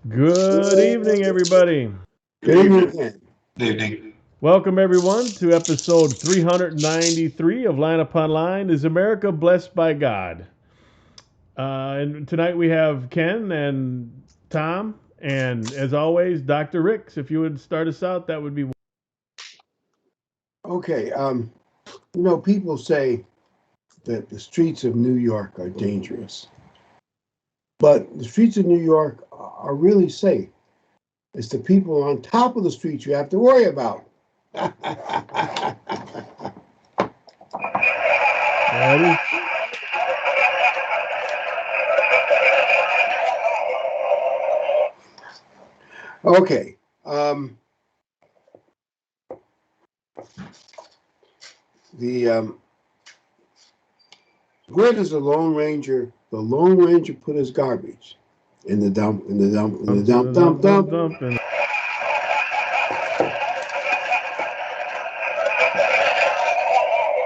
Good evening, everybody. Good evening. Good evening. Welcome, everyone, to episode 393 of Line Upon Line. Is America blessed by God? And tonight we have Ken and Tom, and as always, Dr. Ricks. If you would start us out, that would be. Okay, people say that the streets of New York are dangerous, but the streets of New York are really safe. It's the people on top of the streets you have to worry about. That is. Okay, the where does the Lone Ranger put his garbage? In the dump, in the dump, in the dump, dump, dump. And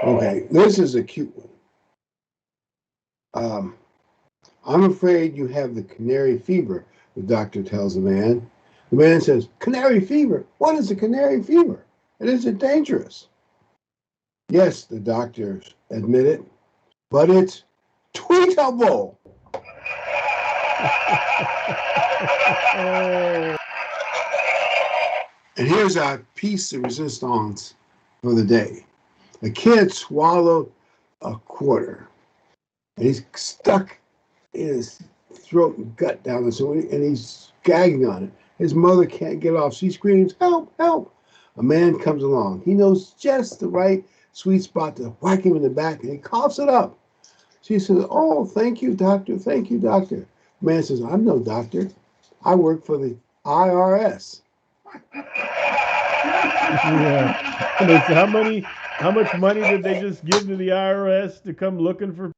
Okay, this is a cute one. I'm afraid you have the canary fever, the doctor tells the man. The man says, Canary fever? What is a canary fever? And is it dangerous? Yes, the doctor admitted, but it's treatable. oh, And here's our piece de resistance for the day. A kid swallowed a quarter, and he's stuck in his throat and gut down there, and he's gagging on it. His mother can't get off. She screams, Help, help. A man comes along. He knows just the right sweet spot to whack him in the back, and he coughs it up. She says, Oh, thank you, doctor. Thank you, doctor. The man says, I'm no doctor. I work for the IRS. yeah. And it's how much money did they just give to the IRS to come looking for?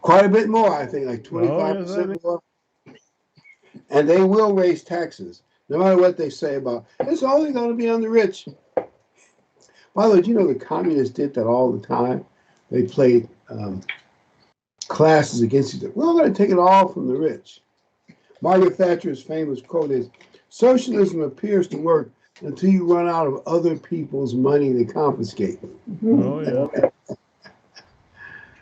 Quite a bit more, I think, like Oh, yes, I 25% think. more. And they will raise taxes, no matter what they say about it's only going to be on the rich. By the way, do you know the communists did that all the time? They played classes against each other. We're going to take it all from the rich. Margaret Thatcher's famous quote is, Socialism appears to work until you run out of other people's money to confiscate. Oh, yeah.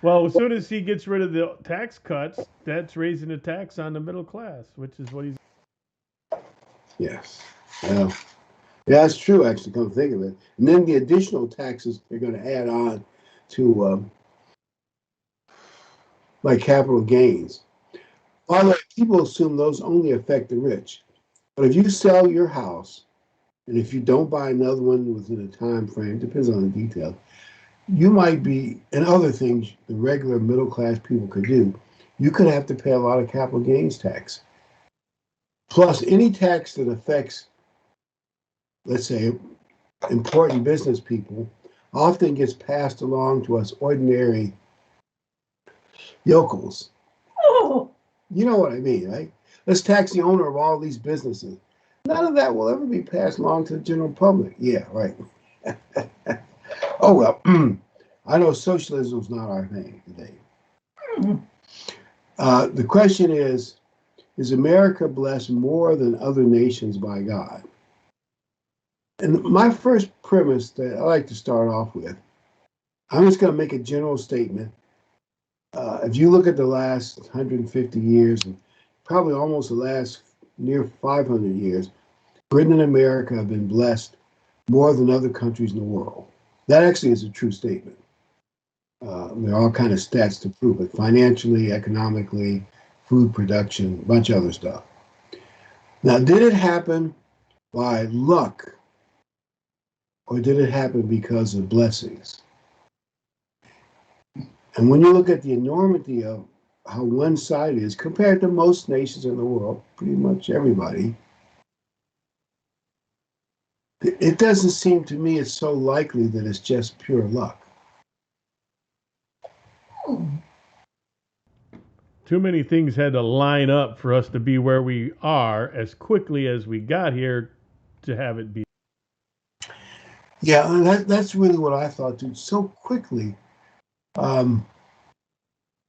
Well, as soon as he gets rid of the tax cuts, that's raising the tax on the middle class, which is what he's. Yes. Well, yeah, that's true, actually, come to think of it. And then the additional taxes they're going to add on to like capital gains. Although people assume those only affect the rich. But if you sell your house, and if you don't buy another one within a time frame, depends on the detail, you might be, and other things the regular middle class people could do, you could have to pay a lot of capital gains tax. Plus, any tax that affects, let's say, important business people often gets passed along to us ordinary yokels. Oh, you know what I mean, right? Let's tax the owner of all these businesses. None of that will ever be passed along to the general public. Yeah, right. Oh, well, I know socialism is not our thing today. The question is America blessed more than other nations by God? And my first premise that I like to start off with, I'm just going to make a general statement. If you look at the last 150 years, and probably almost the last near 500 years, Britain and America have been blessed more than other countries in the world. That actually is a true statement. There are all kind of stats to prove it, financially, economically, food production, a bunch of other stuff. Now, did it happen by luck, or did it happen because of blessings? And when you look at the enormity of how one side is compared to most nations in the world, pretty much everybody, it doesn't seem to me it's so likely that it's just pure luck. Too many things had to line up for us to be where we are as quickly as we got here to have it be. Yeah, and that's really what I thought, dude. So quickly, and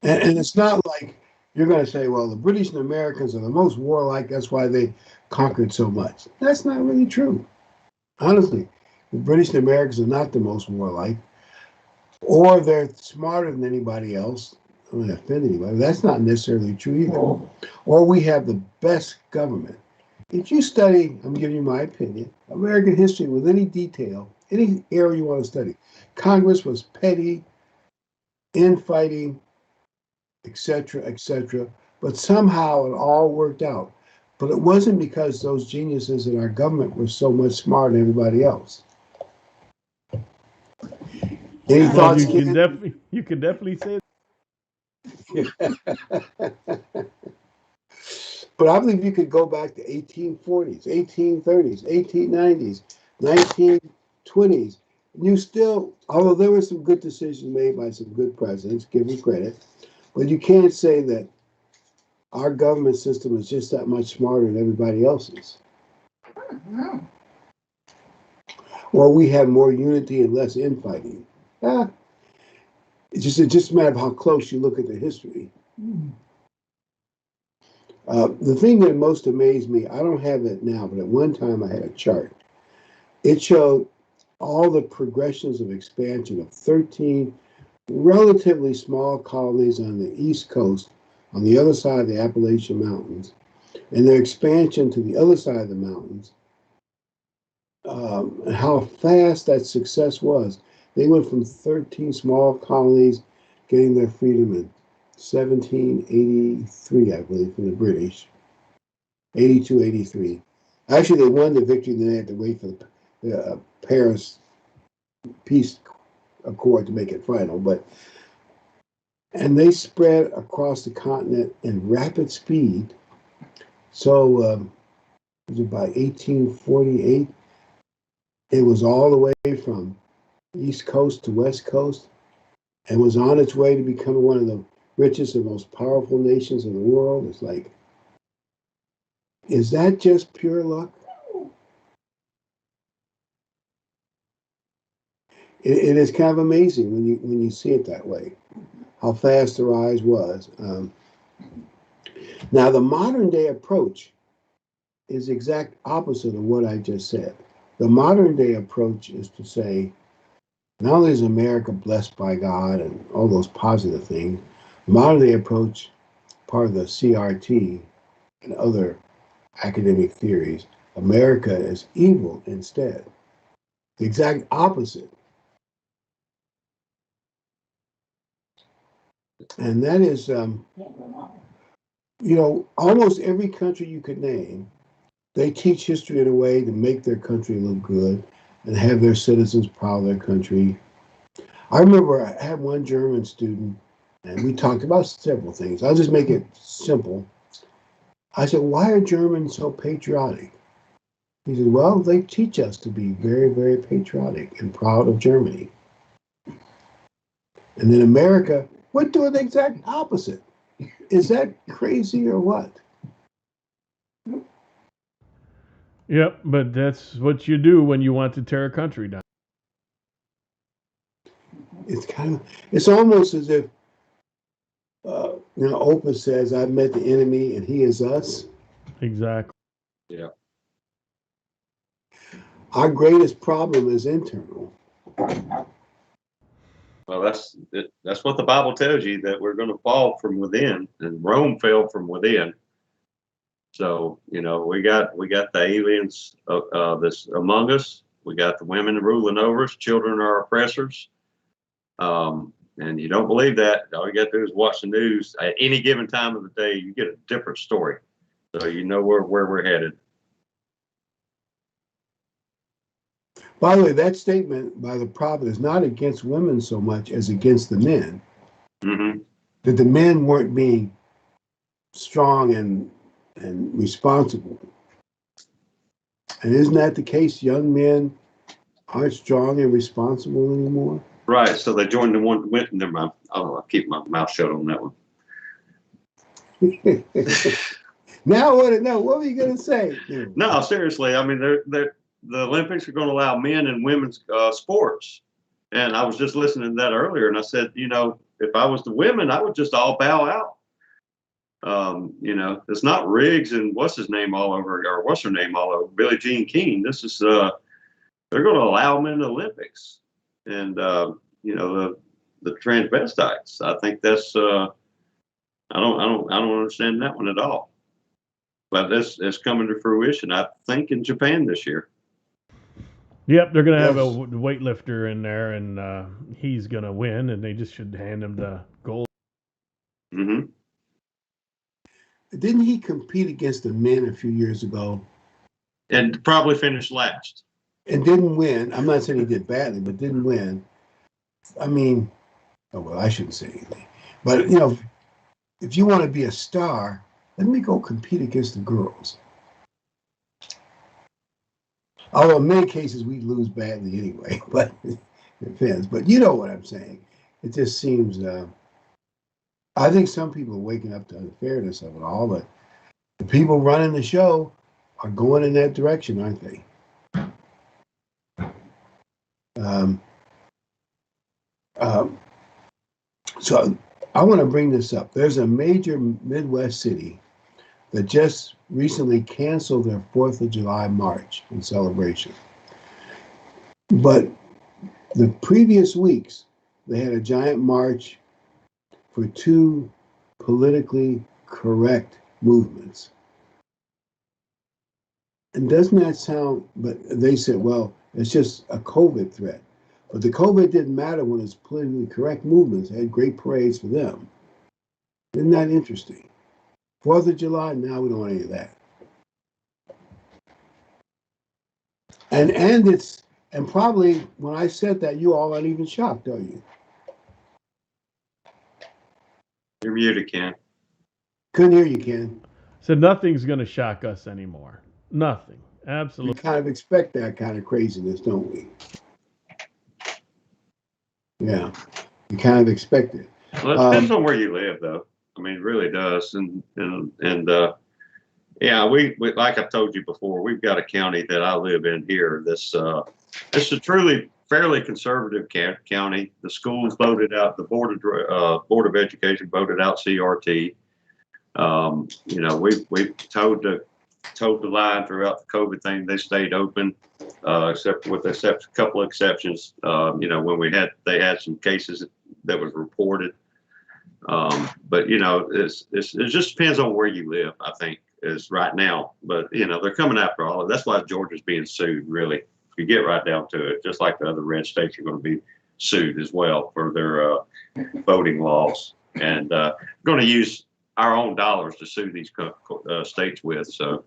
it's not like you're going to say, well, the British and Americans are the most warlike. That's why they conquered so much. That's not really true. Honestly, the British and Americans are not the most warlike, or they're smarter than anybody else. I don't offend anybody. That's not necessarily true either. Or we have the best government. If you study, I'm giving you my opinion, American history with any detail, any area you want to study, Congress was petty, infighting, etc., etc. But somehow it all worked out. But it wasn't because those geniuses in our government were so much smarter than everybody else. Any Well, thoughts, you can definitely say. But I believe you could go back to 1840s, 1830s, 1890s, 1920s. You still, although there were some good decisions made by some good presidents, give them credit, but you can't say that our government system is just that much smarter than everybody else's. Or we have more unity and less infighting. Ah, it's just a matter of how close you look at the history. The thing that most amazed me, I don't have it now, but at one time I had a chart. It showed all the progressions of expansion of 13 relatively small colonies on the East Coast, on the other side of the Appalachian Mountains, and their expansion to the other side of the mountains, and how fast that success was. They went from 13 small colonies getting their freedom in 1783, I believe, from the British. 82, 83. Actually, they won the victory, then they had to wait for the Paris Peace Accord to make it final. And they spread across the continent in rapid speed. So it was about 1848. It was all the way from East Coast to West Coast, and was on its way to becoming one of the richest and most powerful nations in the world. It's like, is that just pure luck? It is kind of amazing when you see it that way, how fast the rise was. Now, the modern day approach is the exact opposite of what I just said. The modern day approach is to say, not only is America blessed by God and all those positive things, the modern day approach, part of the CRT and other academic theories, America is evil instead. The exact opposite. And that is, almost every country you could name, they teach history in a way to make their country look good and have their citizens proud of their country. I remember I had one German student, and we talked about several things. I'll just make it simple. I said, why are Germans so patriotic? He said, well, they teach us to be very, very patriotic and proud of Germany. And then America, we're doing the exact opposite. Is that crazy or what? Yep, but that's what you do when you want to tear a country down. It's almost as if, Oprah says, I've met the enemy and he is us. Exactly. Yeah. Our greatest problem is internal. Well, that's what the Bible tells you, that we're going to fall from within, and Rome fell from within. So we got the aliens that's among us. We got the women ruling over us. Children are oppressors. And you don't believe that, all you got to do is watch the news. At any given time of the day, you get a different story. So you know where we're headed. By the way, that statement by the prophet is not against women so much as against the men. Mm-hmm. That the men weren't being strong and responsible. And isn't that the case? Young men aren't strong and responsible anymore. Right. So they joined the one went. Never mind. I'll keep my mouth shut on that one. Now I want to know, what were you going to say? No, seriously. I mean, the Olympics are going to allow men and women's sports. And I was just listening to that earlier, and I said, if I was the women, I would just all bow out. You know, it's not Riggs and what's his name all over, or what's her name all over, Billie Jean King. This is they're going to allow them in the Olympics, and you know, the transvestites. I think that's I don't understand that one at all. But this is coming to fruition, I think, in Japan this year. Yep, they're going to have a Yes. weightlifter in there, and he's going to win, and they just should hand him the gold. Hmm. Didn't he compete against the men a few years ago And probably finish last. and didn't win? I'm not saying he did badly, but didn't win. I mean, oh well, I shouldn't say anything. But you know, if you want to be a star, let me go compete against the girls. Although in many cases we lose badly anyway, but it depends. But you know what I'm saying. It just seems. I think some people are waking up to the unfairness of it all, but the people running the show are going in that direction, aren't they? Um, um, so I want to bring this up. There's a major Midwest city that just recently canceled their 4th of July march in celebration. But the previous weeks, they had a giant march for two politically correct movements. And doesn't that sound, but they said, well, it's just a COVID threat. But the COVID didn't matter when it's politically correct movements. They had great parades for them. Isn't that interesting? 4th of July, now we don't want any of that. And probably when I said that, you all aren't even shocked, are you? You're muted, Ken. Couldn't hear you, Ken. So nothing's going to shock us anymore. Nothing. We Absolutely. kind of expect that kind of craziness, don't we? Yeah, we kind of expect it. Well, it depends on where you live, though. I mean, it really does. Yeah, we like I told you before, we've got a county that I live in here. It's a truly fairly conservative county. The schools voted out. The Board of Education voted out CRT. You know, we told the line throughout the COVID thing. They stayed open, except with a couple of exceptions. You know, when they had some cases that was reported. But you know, it just depends on where you live, I think, is right now. But you know, they're coming after all of it. That's why Georgia's being sued, really. If you get right down to it, just like the other red states are going to be sued as well for their voting laws, and going to use our own dollars to sue these states with. So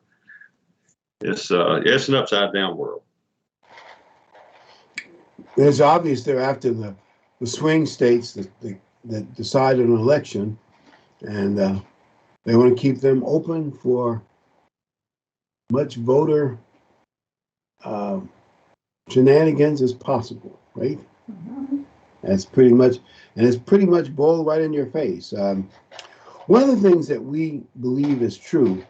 it's an upside down world. It's obvious they're after the swing states that decide an election, and they want to keep them open for much voter shenanigans as possible, right? That's pretty much, and it's pretty much boiled right in your face. One of the things that we believe is true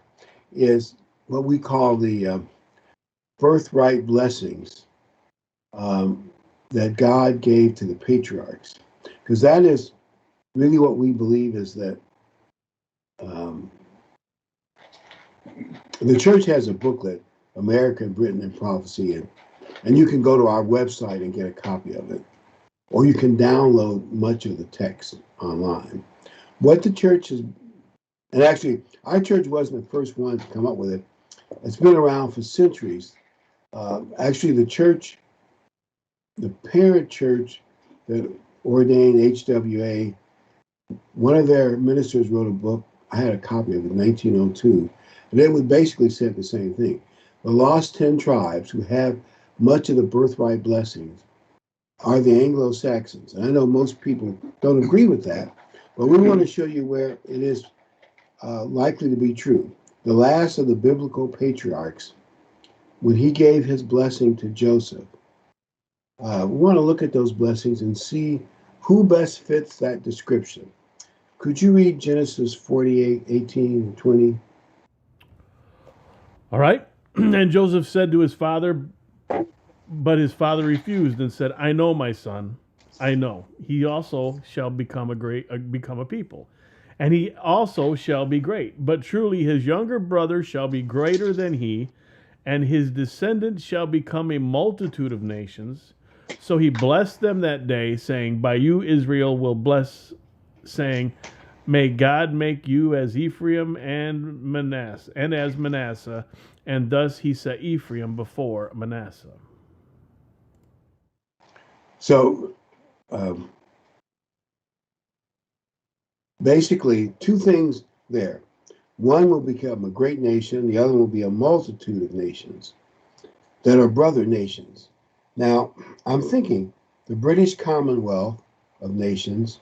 is what we call the birthright blessings that God gave to the patriarchs, because that is really what we believe is that the church has a booklet, America, Britain, and Prophecy, and you can go to our website and get a copy of it, or you can download much of the text online. What the church is, and actually, our church wasn't the first one to come up with it. It's been around for centuries. Actually, the parent church that ordained HWA, one of their ministers wrote a book. I had a copy of it in 1902, and it would basically said the same thing. The lost 10 tribes who have much of the birthright blessings are the Anglo-Saxons. And I know most people don't agree with that, but we want to show you where it is likely to be true. The last of the biblical patriarchs, when he gave his blessing to Joseph, we want to look at those blessings and see who best fits that description. Could you read Genesis 48, 18, and 20? All right. And Joseph said to his father, but his father refused and said, I know, my son, I know. He also shall become a people. and he also shall be great. But truly his younger brother shall be greater than he, and his descendants shall become a multitude of nations. So he blessed them that day, saying, By you Israel will bless, saying, May God make you as Ephraim and Manasseh, and as Manasseh. And thus he set Ephraim before Manasseh. So basically, two things there. One will become a great nation, the other will be a multitude of nations that are brother nations. Now, I'm thinking the British Commonwealth of Nations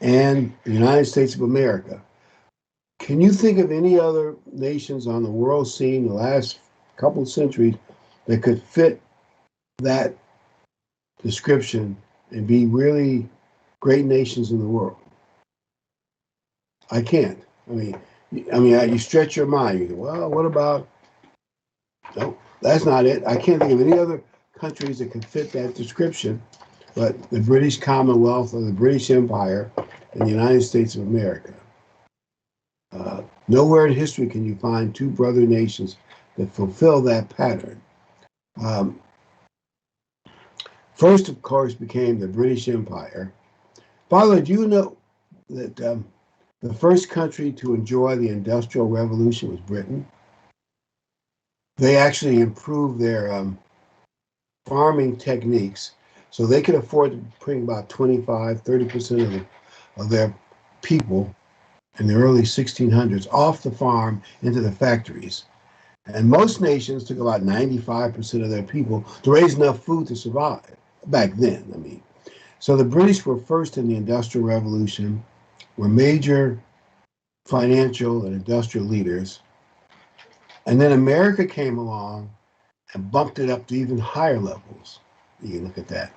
and the United States of America. Can you think of any other nations on the world scene the last couple of centuries that could fit that description and be really great nations in the world? I can't. You stretch your mind. You go, well, what about? No, that's not it. I can't think of any other countries that could fit that description, but the British Commonwealth or the British Empire and the United States of America. Nowhere in history can you find two brother nations that fulfill that pattern. First, of course, became the British Empire. Father, do you know that the first country to enjoy the Industrial Revolution was Britain? They actually improved their farming techniques so they could afford to bring about 25-30% of their people in the early 1600s off the farm into the factories. And most nations took about 95% of their people to raise enough food to survive back then. So the British were first in the Industrial Revolution, were major financial and industrial leaders. And then America came along and bumped it up to even higher levels. You look at that.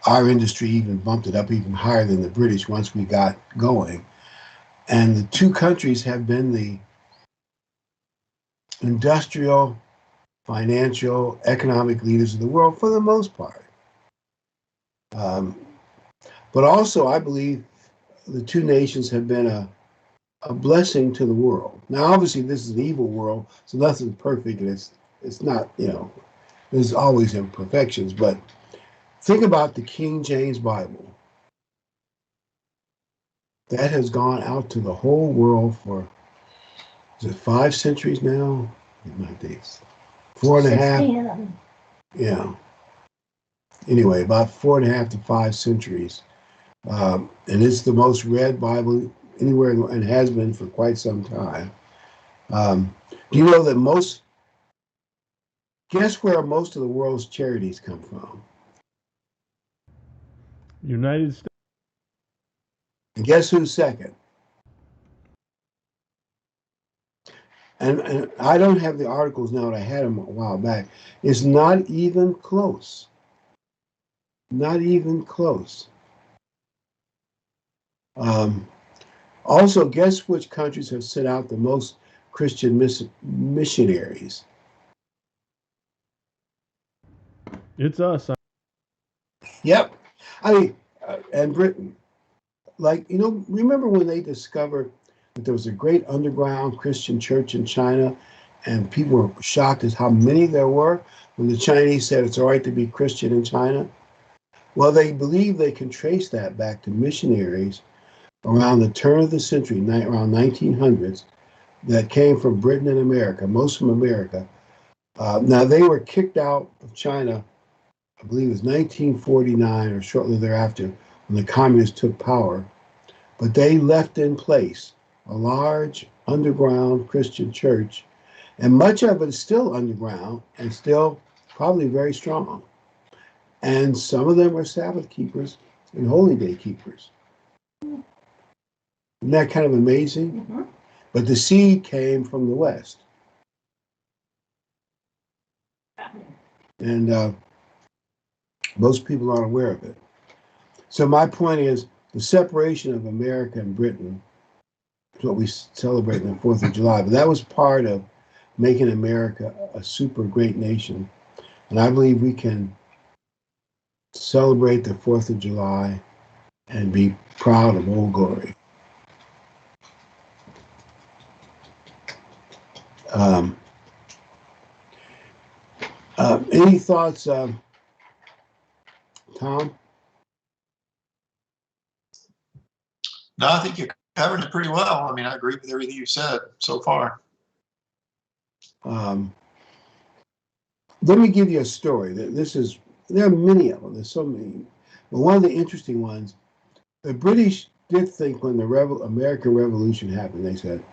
Our industry even bumped it up even higher than the British once we got going. And the two countries have been the industrial, financial, economic leaders of the world for the most part. But also, I believe the two nations have been a blessing to the world. Now, obviously, this is an evil world, so nothing's perfect, and it's not, there's always imperfections. But think about the King James Bible. That has gone out to the whole world for, is it 5 centuries now? In my days. 4.5. Yeah. Anyway, about 4.5 to 5 centuries. And it's the most read Bible anywhere and has been for quite some time. Do you know that guess where most of the world's charities come from? United States. And guess who's second? And I don't have the articles now, but I had them a while back. It's not even close. Not even close. Also, guess which countries have sent out the most Christian missionaries? It's us. Yep. And Britain. Remember when they discovered that there was a great underground Christian church in China, and people were shocked at how many there were when the Chinese said it's all right to be Christian in China? Well, they believe they can trace that back to missionaries around the turn of the century, around 1900s, that came from Britain and America, most from America. Now, they were kicked out of China, I believe it was 1949 or shortly thereafter, when the communists took power. But they left in place a large underground Christian church, and much of it is still underground and still probably very strong. And some of them were Sabbath keepers and holy day keepers. Isn't that kind of amazing? Mm-hmm. But the seed came from the West. And most people aren't aware of it. So my point is, the separation of America and Britain is what we celebrate on the 4th of July. But that was part of making America a super great nation. And I believe we can celebrate the 4th of July and be proud of Old Glory. Um, any thoughts, Tom? No, I think you covered it pretty well. I mean, I agree with everything you said so far. Let me give you a story. There are many of them. There's so many. But one of the interesting ones, the British did think when the American Revolution happened, they said,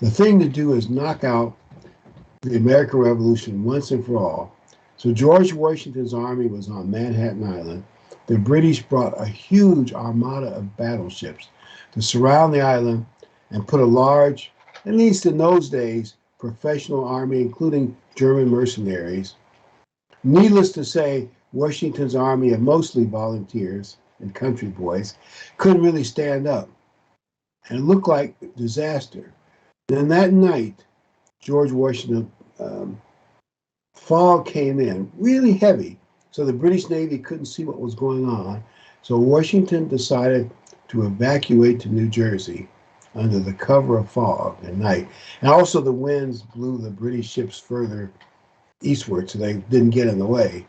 the thing to do is knock out the American Revolution once and for all. So George Washington's army was on Manhattan Island. The British brought a huge armada of battleships to surround the island and put a large, at least in those days, professional army, including German mercenaries. Needless to say, Washington's army of mostly volunteers and country boys couldn't really stand up, and it looked like disaster. Then that night, George Washington, fog came in really heavy, so the British Navy couldn't see what was going on. So Washington decided to evacuate to New Jersey under the cover of fog at night. And also the winds blew the British ships further eastward, so they didn't get in the way.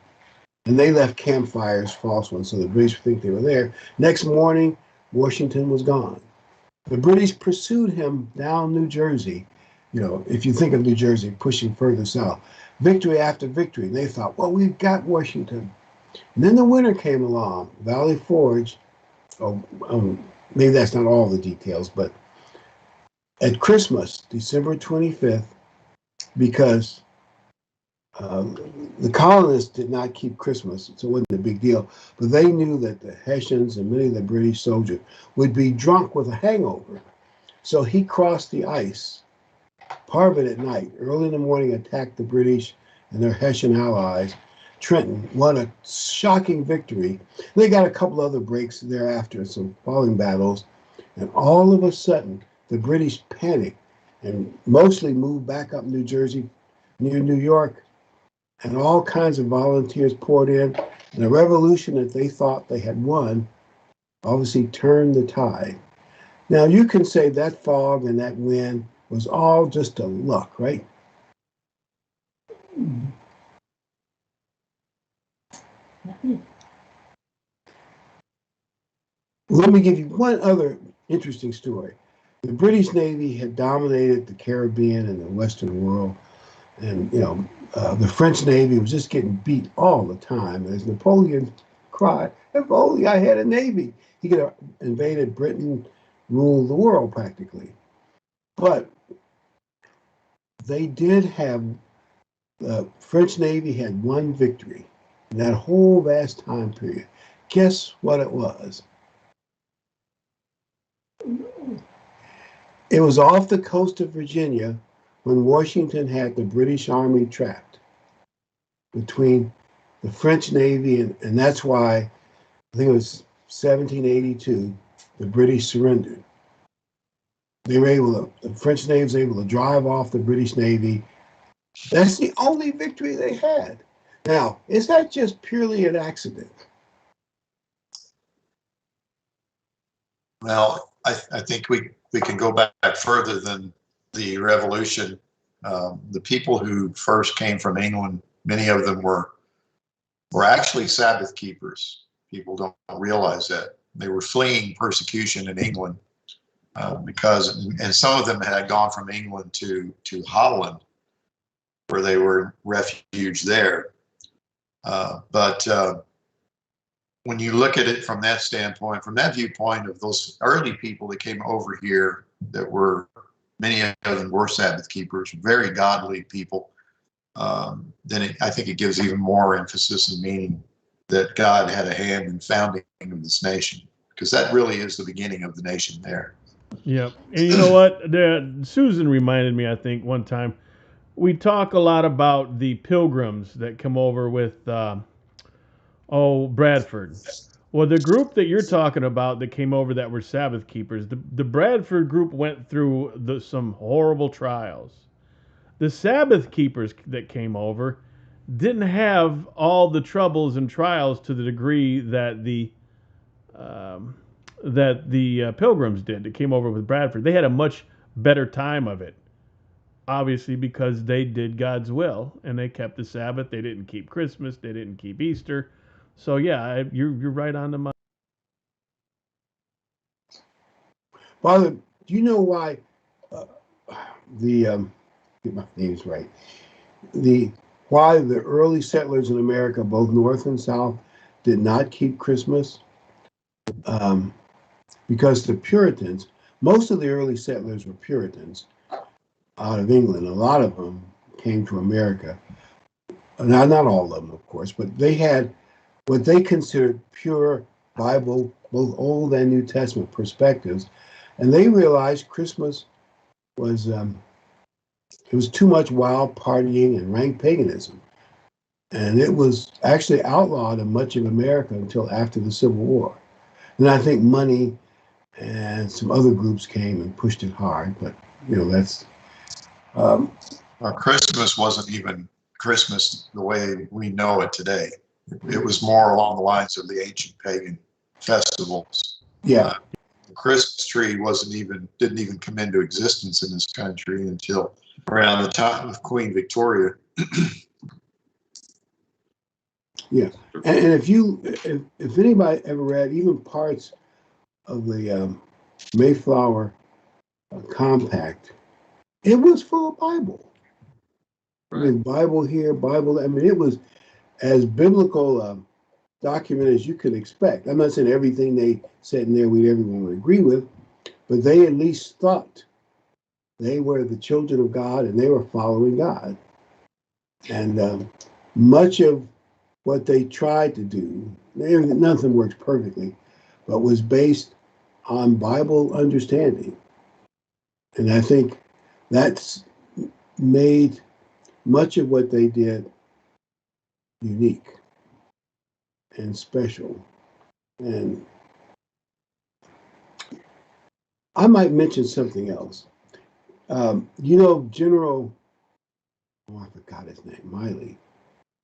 And they left campfires, false ones, so the British would think they were there. Next morning, Washington was gone. The British pursued him down New Jersey. You know, if you think of New Jersey pushing further south, victory after victory. And they thought, well, we've got Washington. And then the winter came along, Valley Forge. Maybe that's not all the details, but at Christmas, December 25th, because the colonists did not keep Christmas, so it wasn't a big deal. But they knew that the Hessians and many of the British soldiers would be drunk with a hangover. So he crossed the ice, part of it at night, early in the morning, attacked the British and their Hessian allies. Trenton won a shocking victory. They got a couple other breaks thereafter, some following battles, and all of a sudden, the British panicked and mostly moved back up New Jersey, near New York, and all kinds of volunteers poured in. And the revolution that they thought they had won obviously turned the tide. Now, you can say that fog and that wind was all just a luck, right? Let me give you one other interesting story. The British Navy had dominated the Caribbean and the Western world, and the French Navy was just getting beat all the time. As Napoleon cried, "If only I had a navy!" He could have invaded Britain, ruled the world practically. But they did have the French Navy had one victory in that whole vast time period. Guess what it was? It was off the coast of Virginia when Washington had the British Army trapped between the French Navy, and that's why I think it was 1782, the British surrendered. The French Navy was able to drive off the British Navy. That's the only victory they had. Now, is that just purely an accident? Well, I think we can go back further than the revolution. The people who first came from England, many of them were actually Sabbath keepers. People don't realize that. They were fleeing persecution in England and some of them had gone from England to Holland, where they were refuge there. But when you look at it from that standpoint, from that viewpoint of those early people that came over here, that were many of them were Sabbath keepers, very godly people, then I think it gives even more emphasis and meaning that God had a hand in founding of this nation, because that really is the beginning of the nation there. Yep. And you know what? Susan reminded me, I think, one time, we talk a lot about the pilgrims that come over with, Bradford. Well, the group that you're talking about that came over that were Sabbath keepers, the Bradford group went through some horrible trials. The Sabbath keepers that came over didn't have all the troubles and trials to the degree that the pilgrims did that came over with Bradford. They had a much better time of it. obviously because they did God's will and they kept the Sabbath. They didn't keep Christmas. They didn't keep Easter. So yeah, you're right on the money. Father, do you know why uh, get my names right, why the early settlers in America, both North and South, did not keep Christmas? Because the Puritans, most of the early settlers were Puritans out of England. A lot of them came to America. Not all of them, of course, but they had what they considered pure Bible, both Old and New Testament perspectives, and they realized Christmas was it was too much wild partying and rank paganism, and it was actually outlawed in much of America until after the Civil War. And I think money and some other groups came and pushed it hard, but that's. Christmas wasn't even Christmas the way we know it today. It was more along the lines of the ancient pagan festivals. Yeah. The Christmas tree didn't even come into existence in this country until around the time of Queen Victoria. Yeah, and if anybody ever read even parts of the Mayflower Compact, it was full of Bible. Right. I mean, Bible here, Bible. I mean, it was as biblical a document as you could expect. I'm not saying everything they said in there everyone would agree with, but they at least thought they were the children of God and they were following God. And much of what they tried to do, nothing works perfectly, but was based on Bible understanding. And I think that's made much of what they did unique and special. And I might mention something else. General, I forgot his name, Miley.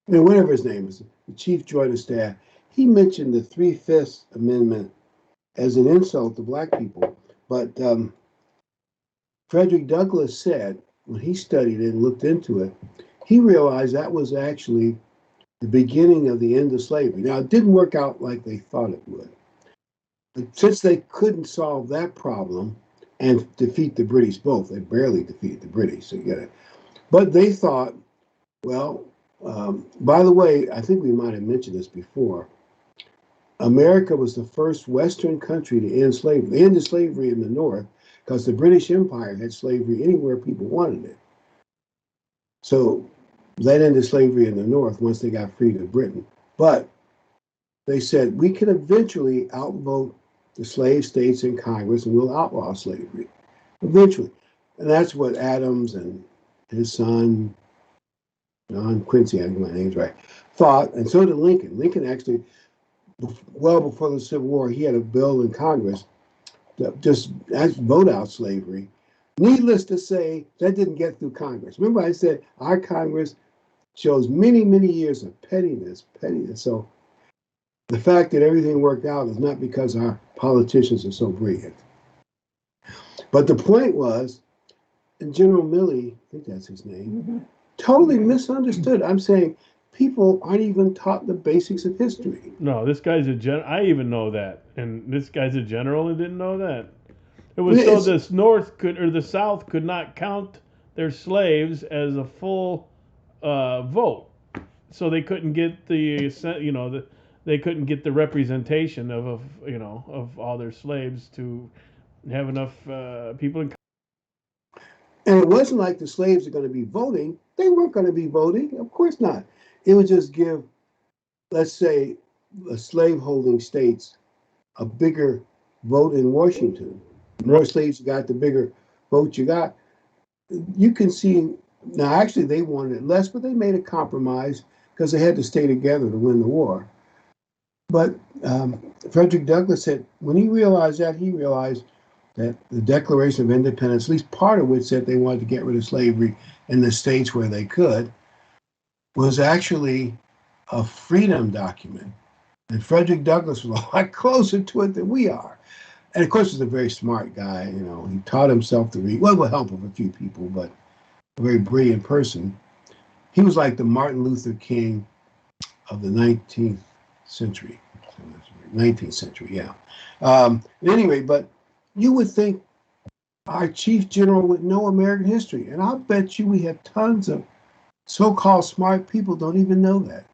Whatever his name is, the Chief Joint of Staff, he mentioned the 3/5 Amendment as an insult to Black people. But Frederick Douglass said, when he studied it and looked into it, he realized that was actually the beginning of the end of slavery. Now, it didn't work out like they thought it would. But since they couldn't solve that problem and defeat the British both, they barely defeated the British, so you get it. But they thought, well, by the way, I think we might have mentioned this before. America was the first Western country to end slavery. They ended slavery in the North because the British Empire had slavery anywhere people wanted it. So that ended slavery in the North once they got freed of Britain. But they said we can eventually outvote the slave states in Congress and we'll outlaw slavery. Eventually. And that's what Adams and his son, John Quincy, I think my name's right, thought, and so did Lincoln. Lincoln actually, well before the Civil War, he had a bill in Congress that just vote out slavery. Needless to say, that didn't get through Congress. Remember I said our Congress shows many, many years of pettiness. So the fact that everything worked out is not because our politicians are so brilliant. But the point was, and General Milley, I think that's his name, totally misunderstood. I'm saying people aren't even taught the basics of history. No, this guy's a general. I even know that, and this guy's a general and didn't know that. It was so the North the South could not count their slaves as a full vote, so they couldn't get they couldn't get the representation of all their slaves to have enough people in. And it wasn't like the slaves are going to be voting. They weren't going to be voting. Of course not. It would just give, let's say, the slave-holding states a bigger vote in Washington. The more slaves you got, the bigger vote you got. You can see, now actually they wanted it less, but they made a compromise because they had to stay together to win the war. But Frederick Douglass said when he realized that the Declaration of Independence, at least part of which said they wanted to get rid of slavery in the states where they could, was actually a freedom document. And Frederick Douglass was a lot closer to it than we are. And of course, he's a very smart guy. He taught himself to read, well, with the help of a few people, but a very brilliant person. He was like the Martin Luther King of the 19th century. 19th century, yeah. Anyway, but you would think our chief general would know American history, and I'll bet you we have tons of so-called smart people don't even know that.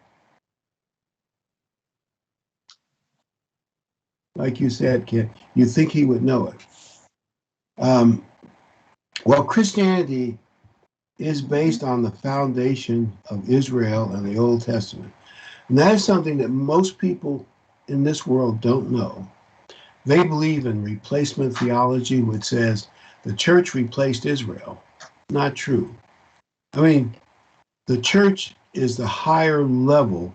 Like you said, Ken, you think he would know it. Well, Christianity is based on the foundation of Israel and the Old Testament. And that is something that most people in this world don't know. They believe in replacement theology, which says the church replaced Israel. Not true. I mean, the church is the higher level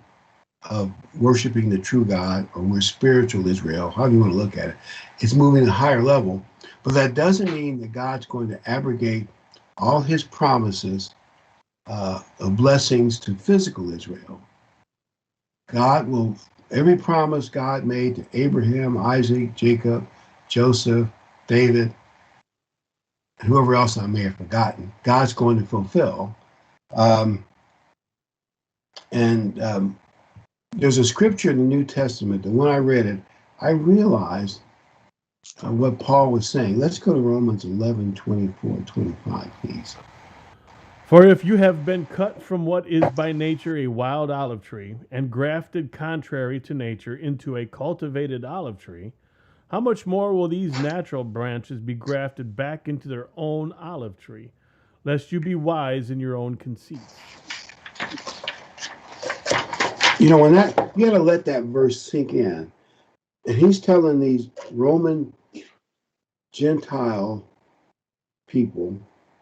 of worshiping the true God, or we're spiritual Israel, however you want to look at it. It's moving to a higher level, but that doesn't mean that God's going to abrogate all his promises of blessings to physical Israel. God will, every promise God made to Abraham, Isaac, Jacob, Joseph, David, and whoever else I may have forgotten, God's going to fulfill. There's a scripture in the New Testament that when I read it, I realized what Paul was saying. Let's go to Romans 11, 24, 25, please. For if you have been cut from what is by nature a wild olive tree, and grafted contrary to nature into a cultivated olive tree, how much more will these natural branches be grafted back into their own olive tree, lest you be wise in your own conceits? You know, you got to let that verse sink in. And he's telling these Roman Gentile people,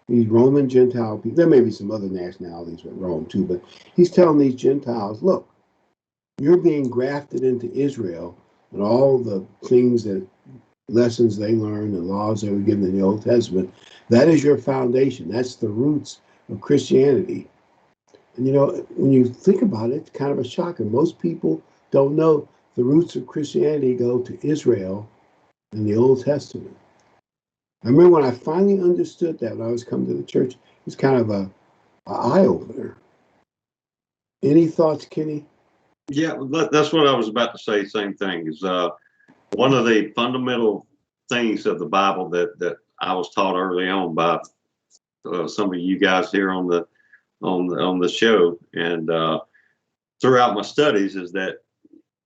these Roman Gentile people, there may be some other nationalities with Rome too, but he's telling these Gentiles, look, you're being grafted into Israel, and all the things lessons they learned and laws they were given in the Old Testament, that is your foundation. That's the roots of Christianity. And you know, when you think about it, it's kind of a shocker. Most people don't know the roots of Christianity go to Israel in the Old Testament. I remember when I finally understood that when I was coming to the church, it was kind of a eye-opener. Any thoughts, Kenny? Yeah, that's what I was about to say. Same thing is one of the fundamental things of the Bible that I was taught early on by some of you guys here on the show, and throughout my studies, is that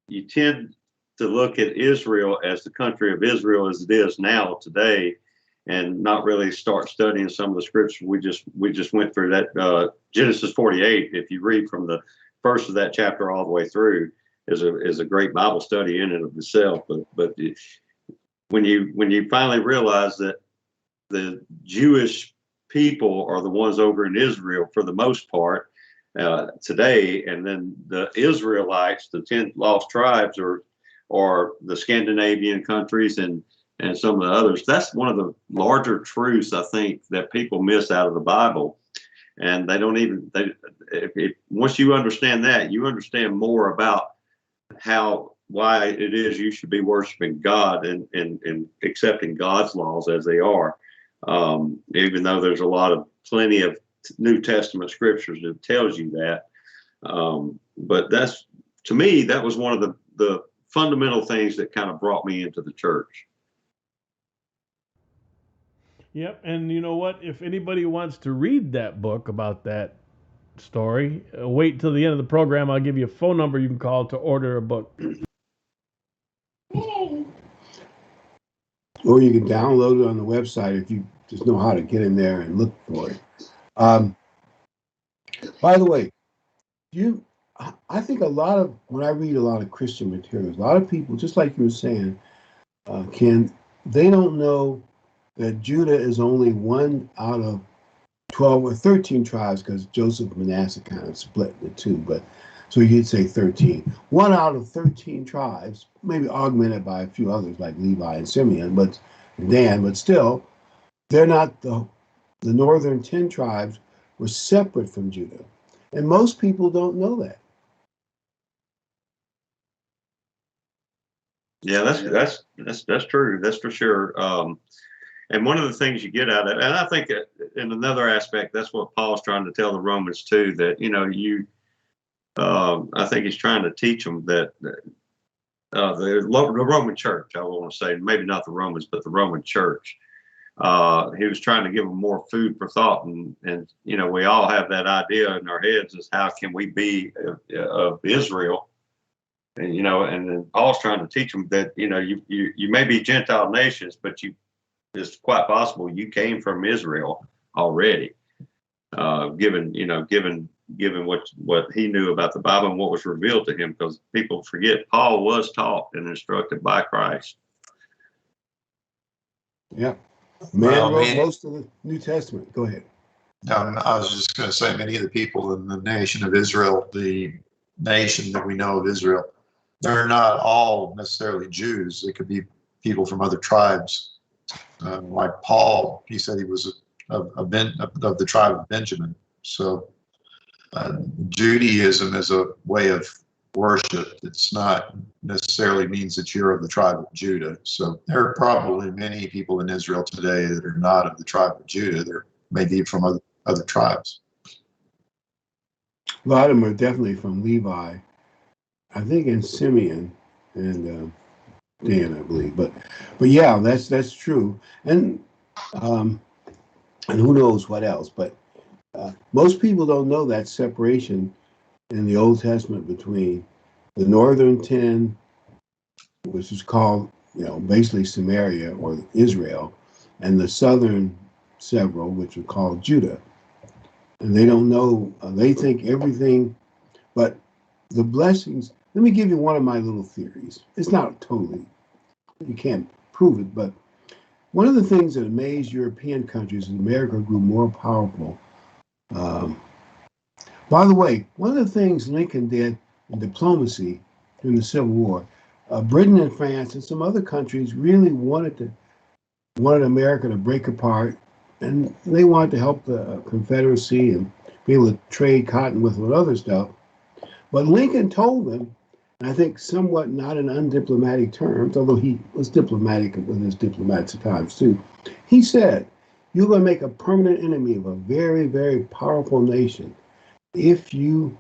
you tend to look at Israel as the country of Israel as it is now today, and not really start studying some of the scriptures we just went through. That Genesis 48, if you read from the first of that chapter all the way through, is a great Bible study in and of itself. But when you finally realize that the Jewish people are the ones over in Israel for the most part today, and then the Israelites, the 10 lost tribes, are the Scandinavian countries and some of the others. That's one of the larger truths I think that people miss out of the Bible, and they don't even. Once you understand that, you understand more about why it is you should be worshiping God and accepting God's laws as they are. Even though there's plenty of New Testament scriptures that tells you that. But to me, that was one of the fundamental things that kind of brought me into the church. Yep, and you know what? If anybody wants to read that book about that story, wait till the end of the program. I'll give you a phone number you can call to order a book. Or you can download it on the website if you just know how to get in there and look for it. By the way, I think when I read a lot of Christian materials, a lot of people, just like you were saying, Ken, they don't know that Judah is only one out of 12 or 13 tribes, because Joseph and Manasseh kind of split the two, but so you'd say 13. One out of 13 tribes, maybe augmented by a few others like Levi and Simeon, but Dan, but still, they're not the northern 10 tribes were separate from Judah. And most people don't know that. Yeah, that's true. That's for sure. And one of the things you get out of it, and I think in another aspect, that's what Paul's trying to tell the Romans too, that, I think he's trying to teach them that the Roman church, I want to say, maybe not the Romans, but the Roman church. He was trying to give them more food for thought, and we all have that idea in our heads is how can we be of Israel, and and then Paul's trying to teach them that you may be Gentile nations, but it's quite possible you came from Israel already, given what he knew about the Bible and what was revealed to him, because people forget Paul was taught and instructed by Christ. Yeah. Man wrote most of the New Testament. Go ahead. I was just going to say, many of the people in the nation of Israel, the nation that we know of Israel, they're not all necessarily Jews. They could be people from other tribes. Like Paul, he said he was of the tribe of Benjamin. So Judaism is a way of worship. It's not necessarily means that you're of the tribe of Judah. So there are probably many people in Israel today that are not of the tribe of Judah. They're maybe from other tribes. A lot of them are definitely from Levi, I think, and Simeon and Dan, I believe. But yeah, that's true. And who knows what else? But most people don't know that separation in the Old Testament between the northern 10, which is called, basically Samaria or Israel, and the southern several, which are called Judah. And they don't know, they think everything, but the blessings, let me give you one of my little theories. It's not totally, you can't prove it, but one of the things that amazed European countries as America grew more powerful. By the way, one of the things Lincoln did in diplomacy during the Civil War, Britain and France and some other countries really wanted America to break apart, and they wanted to help the Confederacy and be able to trade cotton with other stuff. But Lincoln told them, and I think somewhat not in undiplomatic terms, although he was diplomatic with his diplomats at times too, he said, "You're going to make a permanent enemy of a very, very powerful nation if you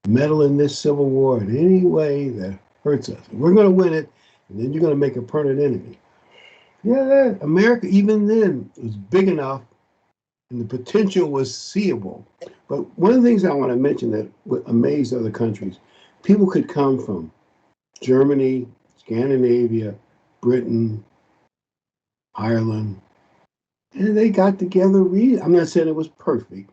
meddle in this Civil War in any way that hurts us. We're going to win it, and then you're going to make a permanent enemy." Yeah, America even then was big enough, and the potential was seeable. But one of the things I want to mention that would amaze other countries, people could come from Germany, Scandinavia, Britain, Ireland, and they got together. I'm not saying it was perfect,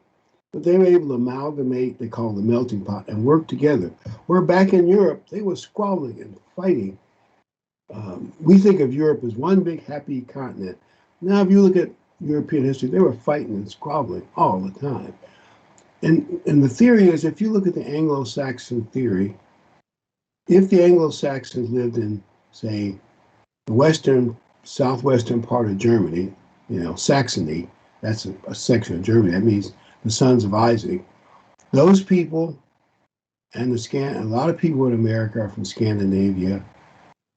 but they were able to amalgamate, they call it the melting pot, and work together. Where back in Europe, they were squabbling and fighting. We think of Europe as one big happy continent. Now, if you look at European history, they were fighting and squabbling all the time. And the theory is, if you look at the Anglo-Saxon theory, if the Anglo-Saxons lived in, say, the southwestern part of Germany, Saxony, that's a section of Germany, that means the sons of Isaac, those people and a lot of people in America are from Scandinavia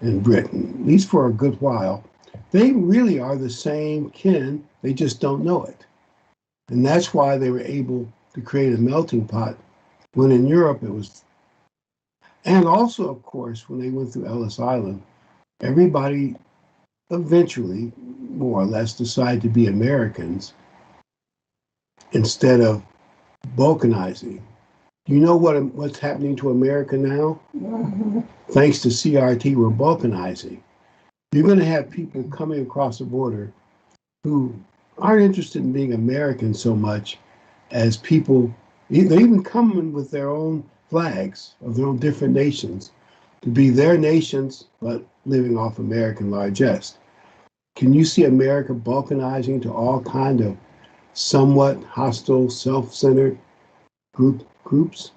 and Britain, at least for a good while. They really are the same kin, they just don't know it. And that's why they were able to create a melting pot when in Europe it was. And also, of course, when they went through Ellis Island, everybody eventually, more or less, decided to be Americans instead of balkanizing. You know what's happening to America now? Mm-hmm. Thanks to CRT, we're balkanizing. You're going to have people coming across the border who aren't interested in being American so much as people, they're even coming with their own flags of their own different nations to be their nations, but living off American largesse. Can you see America balkanizing to all kind of somewhat hostile, self-centered groups?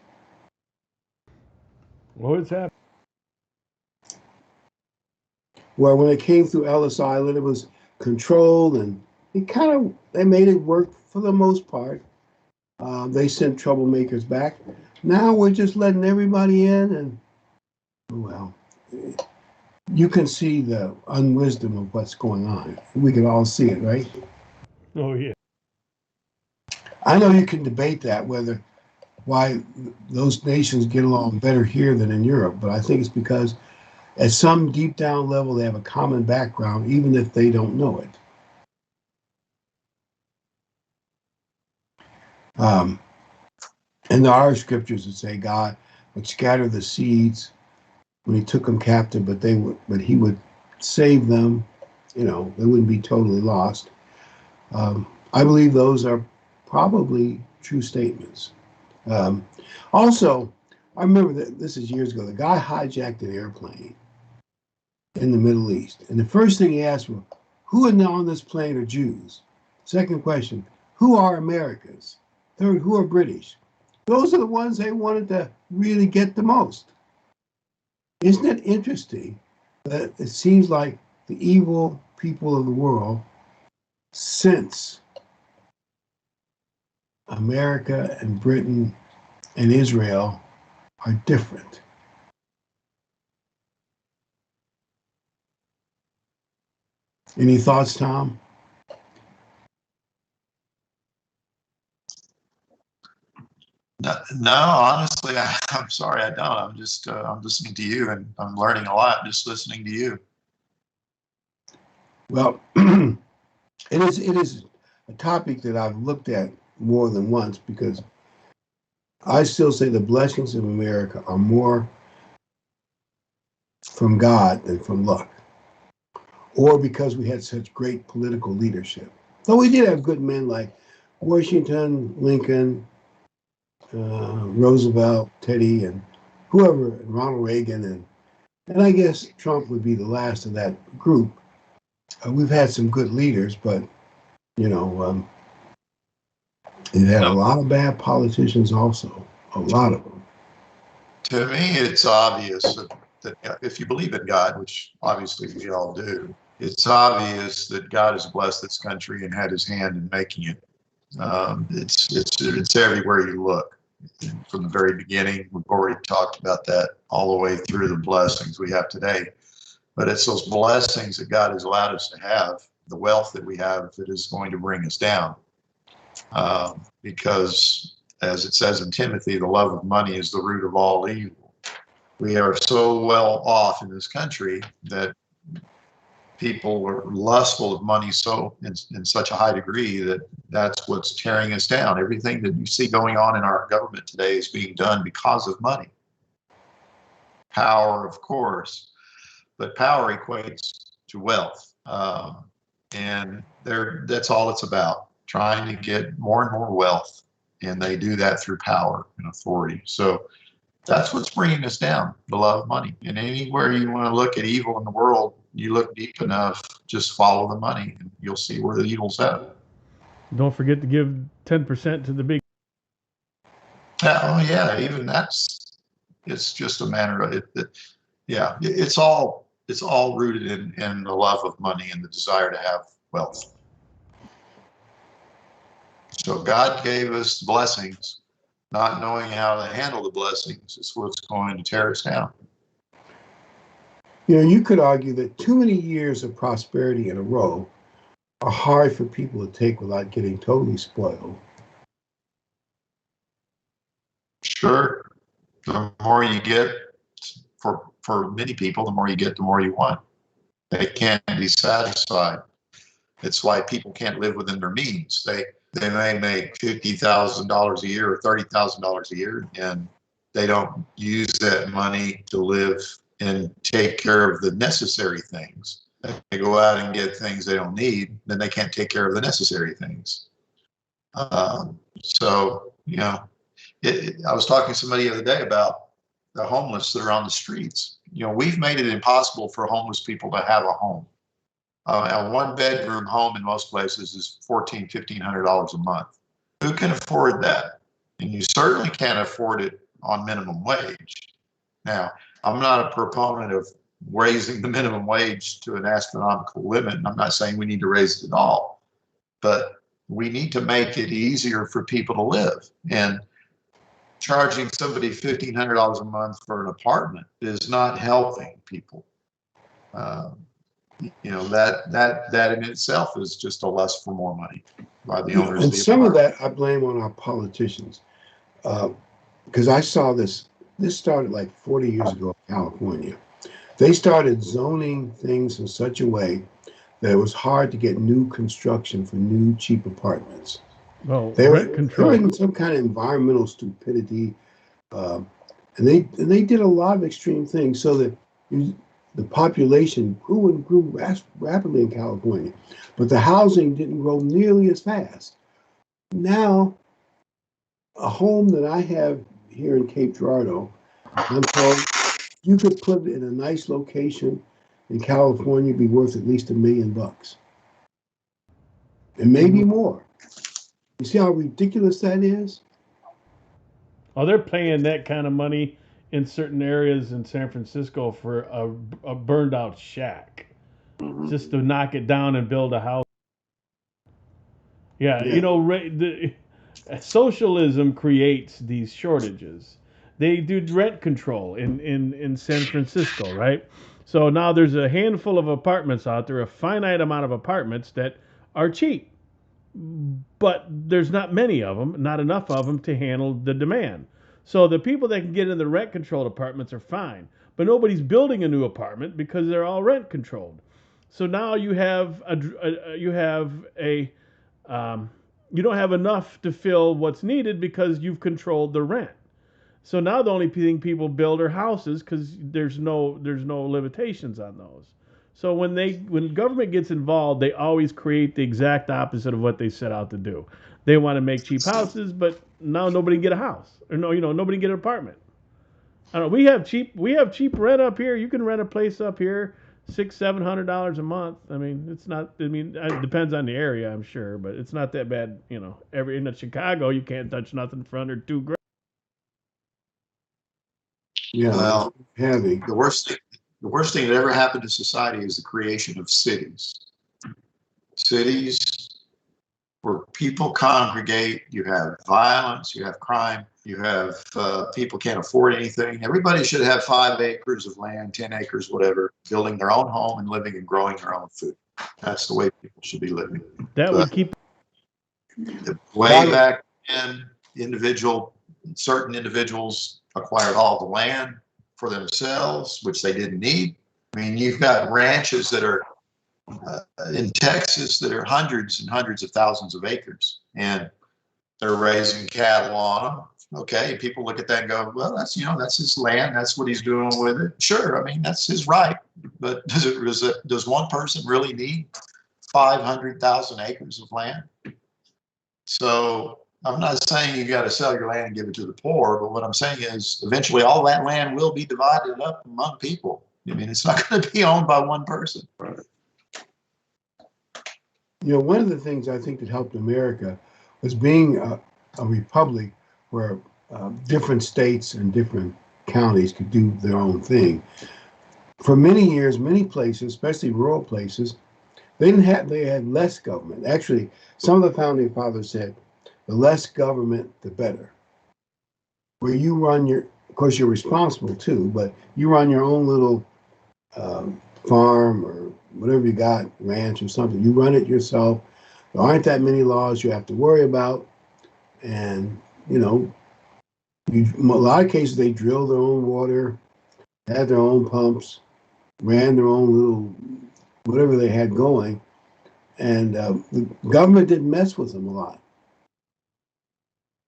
What's happening? Well, when it came through Ellis Island, it was controlled, and they made it work for the most part. They sent troublemakers back. Now we're just letting everybody in, and well, you can see the unwisdom of what's going on. We can all see it, right? Oh yeah. I know you can debate that whether why those nations get along better here than in Europe, but I think it's because at some deep down level they have a common background, even if they don't know it. And there are scriptures that say God would scatter the seeds when He took them captive, but He would save them. You know, they wouldn't be totally lost. I believe those are probably true statements. Um, Also, I remember that this is years ago. The guy hijacked an airplane in the Middle East, and the first thing he asked was, "Who on this plane are Jews?" Second question, "Who are Americans?" Third, "Who are British?" Those are the ones they wanted to really get the most. Isn't it interesting that it seems like the evil people of the world sense America and Britain and Israel are different? Any thoughts, Tom? No, honestly, I'm sorry, I don't. I'm listening to you, and I'm learning a lot just listening to you. Well, it is a topic that I've looked at more than once because I still say the blessings of America are more from God than from luck, or because we had such great political leadership. Though we did have good men like Washington, Lincoln, Roosevelt, Teddy, and whoever, and Ronald Reagan, and I guess Trump would be the last of that group. We've had some good leaders, but you know, we've had a lot of bad politicians also, a lot of them. To me, it's obvious that if you believe in God, which obviously we all do, it's obvious that God has blessed this country and had His hand in making it. It's everywhere you look. From the very beginning, we've already talked about that all the way through the blessings we have today. But it's those blessings that God has allowed us to have, the wealth that we have, that is going to bring us down. Because, as it says in Timothy, the love of money is the root of all evil. We are so well off in this country that people are lustful of money so in such a high degree that that's what's tearing us down. Everything that you see going on in our government today is being done because of money. Power, of course, but power equates to wealth. And that's all it's about, trying to get more and more wealth. And they do that through power and authority. So that's what's bringing us down, the love of money. And anywhere you want to look at evil in the world, you look deep enough, just follow the money, and you'll see where the evil's at. Don't forget to give 10% to the big. Oh yeah, even it's just a matter of it. Yeah, it's all rooted in the love of money and the desire to have wealth. So God gave us blessings, not knowing how to handle the blessings is what's going to tear us down. You know, you could argue that too many years of prosperity in a row are hard for people to take without getting totally spoiled. Sure, the more you get, for many people, the more you get, the more you want. They can't be satisfied. It's why people can't live within their means. They may make $50,000 a year or $30,000 a year, and they don't use that money to live and take care of the necessary things. They go out and get things they don't need, then they can't take care of the necessary things. So, you know, I was talking to somebody the other day about the homeless that are on the streets. You know, we've made it impossible for homeless people to have a home. A one-bedroom home in most places is $1,400, $1,500 a month. Who can afford that? And you certainly can't afford it on minimum wage. Now, I'm not a proponent of raising the minimum wage to an astronomical limit, and I'm not saying we need to raise it at all, but we need to make it easier for people to live. And charging somebody $1,500 a month for an apartment is not helping people. That in itself is just a lust for more money by the owners And of the some of apartment. that I blame on our politicians. Because I saw this started like 40 years ago in California. They started zoning things in such a way that it was hard to get new construction for new cheap apartments. Oh, They rent were control. in some kind of environmental stupidity, and they did a lot of extreme things so that the population grew and grew rapidly in California, but the housing didn't grow nearly as fast. Now, a home that I have here in Cape Girardeau, I'm told you could put it in a nice location in California, be worth at least $1 million, and maybe more. You see how ridiculous that is? Oh, they're paying that kind of money in certain areas in San Francisco for a burned out shack Mhm. just to knock it down and build a house. Yeah, Yeah. socialism creates these shortages. They do rent control in San Francisco, right? So now there's a handful of apartments out there, a finite amount of apartments that are cheap, but there's not many of them, not enough of them to handle the demand. So the people that can get in the rent controlled apartments are fine, but nobody's building a new apartment because they're all rent controlled. So now um, you don't have enough to fill what's needed because you've controlled the rent. So now the only thing people build are houses because there's no limitations on those. So when government gets involved, they always create the exact opposite of what they set out to do. They want to make cheap houses, but now nobody can get a house, or nobody can get an apartment. I don't know. We have cheap rent up here. You can rent a place up here, $600-700 a month. I mean, it's not. I mean, it depends on the area, I'm sure, but it's not that bad. In Chicago, you can't touch nothing for under $2,000. Yeah, Well, heavy. the worst thing that ever happened to society is the creation of cities. Cities where people congregate, you have violence, you have crime, you have people can't afford anything. Everybody should have 5 acres of land, 10 acres, whatever, building their own home and living and growing their own food. That's the way people should be living. That would keep. Way back then, certain individuals acquired all the land for themselves, which they didn't need. I mean, you've got ranches that are in Texas that are hundreds and hundreds of thousands of acres, and they're raising cattle on them. Okay, people look at that and go, well, that's his land. That's what he's doing with it. Sure, I mean, that's his right. But does one person really need 500,000 acres of land? So I'm not saying you got to sell your land and give it to the poor, but what I'm saying is eventually all that land will be divided up among people. I mean, it's not going to be owned by one person. One of the things I think that helped America was being a republic where different states and different counties could do their own thing. For many years, many places, especially rural places, they had less government. Actually, some of the founding fathers said, the less government, the better. Where you run of course, you're responsible too, but you run your own little farm or whatever you got, ranch or something. You run it yourself. There aren't that many laws you have to worry about. And, in a lot of cases, they drill their own water, had their own pumps, ran their own little whatever they had going. And the government didn't mess with them a lot.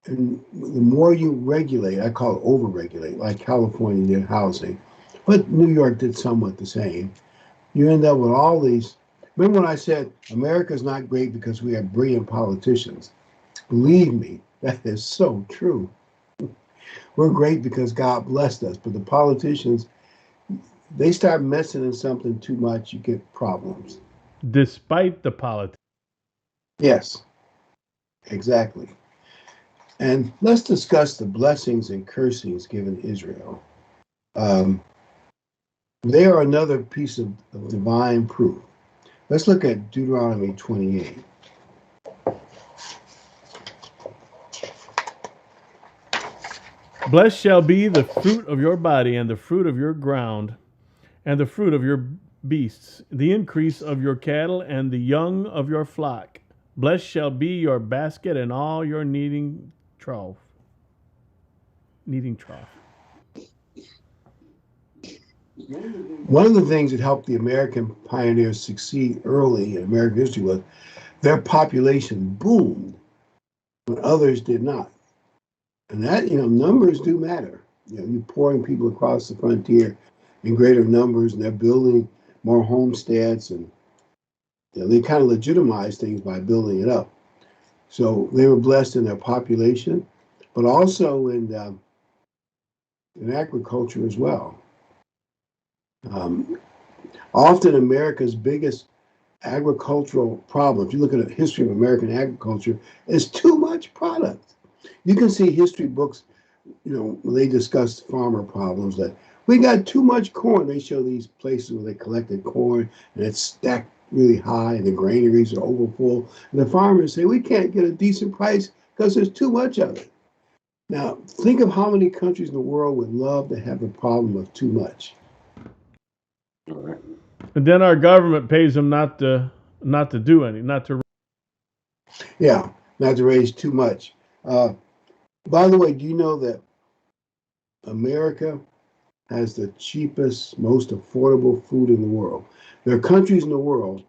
And the more you regulate, I call it over-regulate, like California did housing, but New York did somewhat the same. You end up with all these. Remember when I said America's not great because we have brilliant politicians? Believe me, that is so true. We're great because God blessed us, but the politicians, they start messing in something too much, you get problems. Despite the politics. Yes, exactly. And let's discuss the blessings and cursings given Israel. They are another piece of divine proof. Let's look at Deuteronomy 28. Blessed shall be the fruit of your body and the fruit of your ground and the fruit of your beasts, the increase of your cattle, and the young of your flock. Blessed shall be your basket and all your kneading trough. Kneading trough. One of the things that helped the American pioneers succeed early in American history was their population boomed when others did not. And that, numbers do matter. You're pouring people across the frontier in greater numbers, and they're building more homesteads, and they kind of legitimize things by building it up. So they were blessed in their population, but also in agriculture as well. Often America's biggest agricultural problem, if you look at the history of American agriculture, is too much product. You can see history books, when they discuss farmer problems, that we got too much corn. They show these places where they collected corn and it's stacked really high and the granaries are overfull. And the farmers say, we can't get a decent price because there's too much of it. Now, think of how many countries in the world would love to have the problem of too much. And then our government pays them not to do any, not to. Yeah, not to raise too much. By the way, do you know that America has the cheapest, most affordable food in the world? There are countries in the world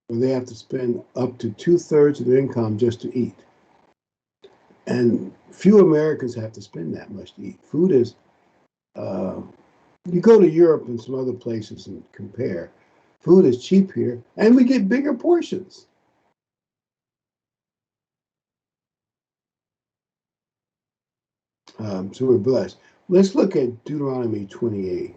where they have to spend up to 2/3 of their income just to eat. And few Americans have to spend that much to eat. Food is, you go to Europe and some other places and compare, food is cheap here, and we get bigger portions. So we're blessed. Let's look at Deuteronomy 28.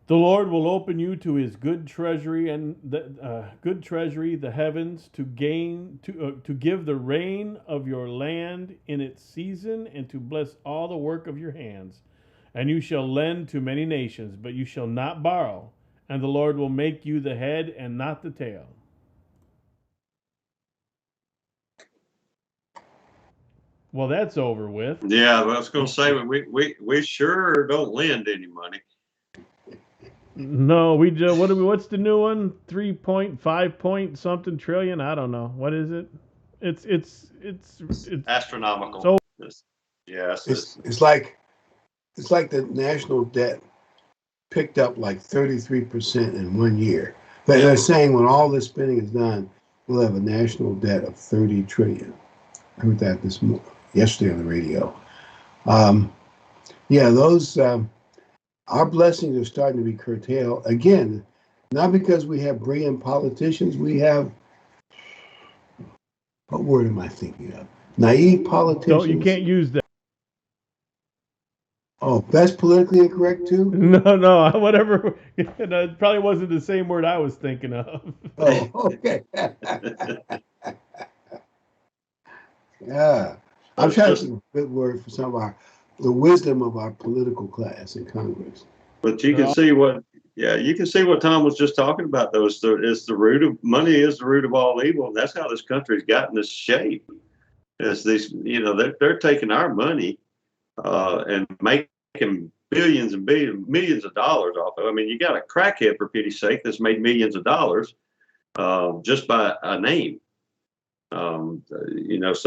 The Lord will open you to His good treasury and the heavens, to give the rain of your land in its season, and to bless all the work of your hands. And you shall lend to many nations, but you shall not borrow. And the Lord will make you the head and not the tail. Well, that's over with. Yeah, I was going to say we sure don't lend any money. No, we do. What's the new one? 3.5 point something trillion. I don't know. What is it? It's astronomical. So it's like the national debt picked up like 33% in 1 year. They're saying when all this spending is done, we'll have a national debt of 30 trillion. I heard that yesterday on the radio. Those our blessings are starting to be curtailed again, not because we have brilliant politicians. We have, what word am I thinking of? Naive politicians. No, you can't use that. Oh, that's politically incorrect too? No, whatever. It probably wasn't the same word I was thinking of. Oh, okay. Yeah. I'm trying to think of a good word for the wisdom of our political class in Congress. But you can see what Tom was just talking about, though. It's the root of money is the root of all evil. And that's how this country's gotten this shape. As these, they're taking our money and making billions and millions of dollars off of it. I mean, you got a crackhead, for pity's sake, that's made millions of dollars just by a name. So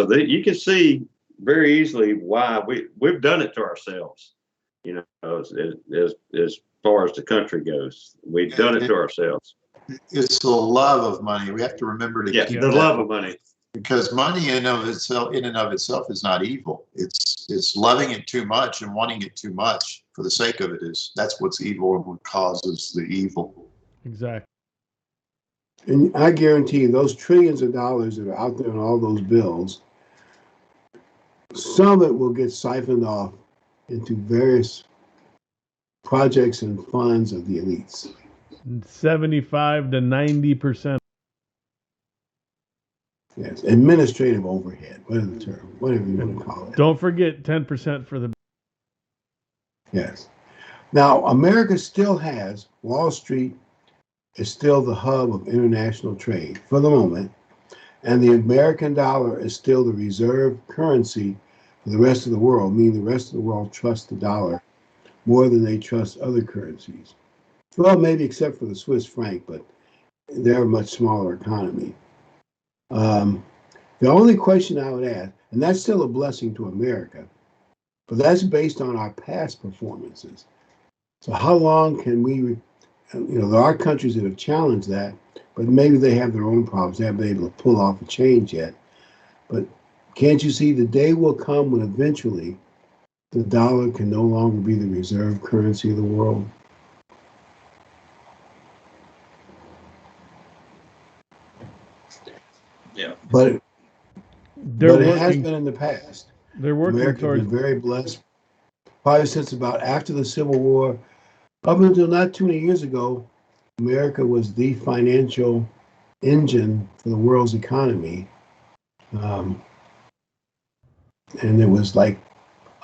that you can see very easily why we've done it to ourselves. As far as the country goes, we've done it to ourselves. It's the love of money. We have to remember to keep the love of money. Because money in and of itself is not evil. It's loving it too much and wanting it too much for the sake of it that's what's evil and what causes the evil. Exactly. And I guarantee you, those trillions of dollars that are out there in all those bills, some of it will get siphoned off into various projects and funds of the elites. 75 to 90%. Yes, administrative overhead, whatever you want to call it. Don't forget 10% for the. Yes. Now, America still has, Wall Street is still the hub of international trade for the moment, and the American dollar is still the reserve currency for the rest of the world, meaning the rest of the world trusts the dollar more than they trust other currencies. Well, maybe except for the Swiss franc, but they're a much smaller economy. The only question I would ask, and that's still a blessing to America, but that's based on our past performances. So how long can we, there are countries that have challenged that, but maybe they have their own problems. They haven't been able to pull off a change yet. But can't you see the day will come when eventually the dollar can no longer be the reserve currency of the world? Yeah. But it They're has working. been in the past. They're working America's towards. been very blessed, probably since about after the Civil War, up until not too many years ago. America was the financial engine for the world's economy, and it was like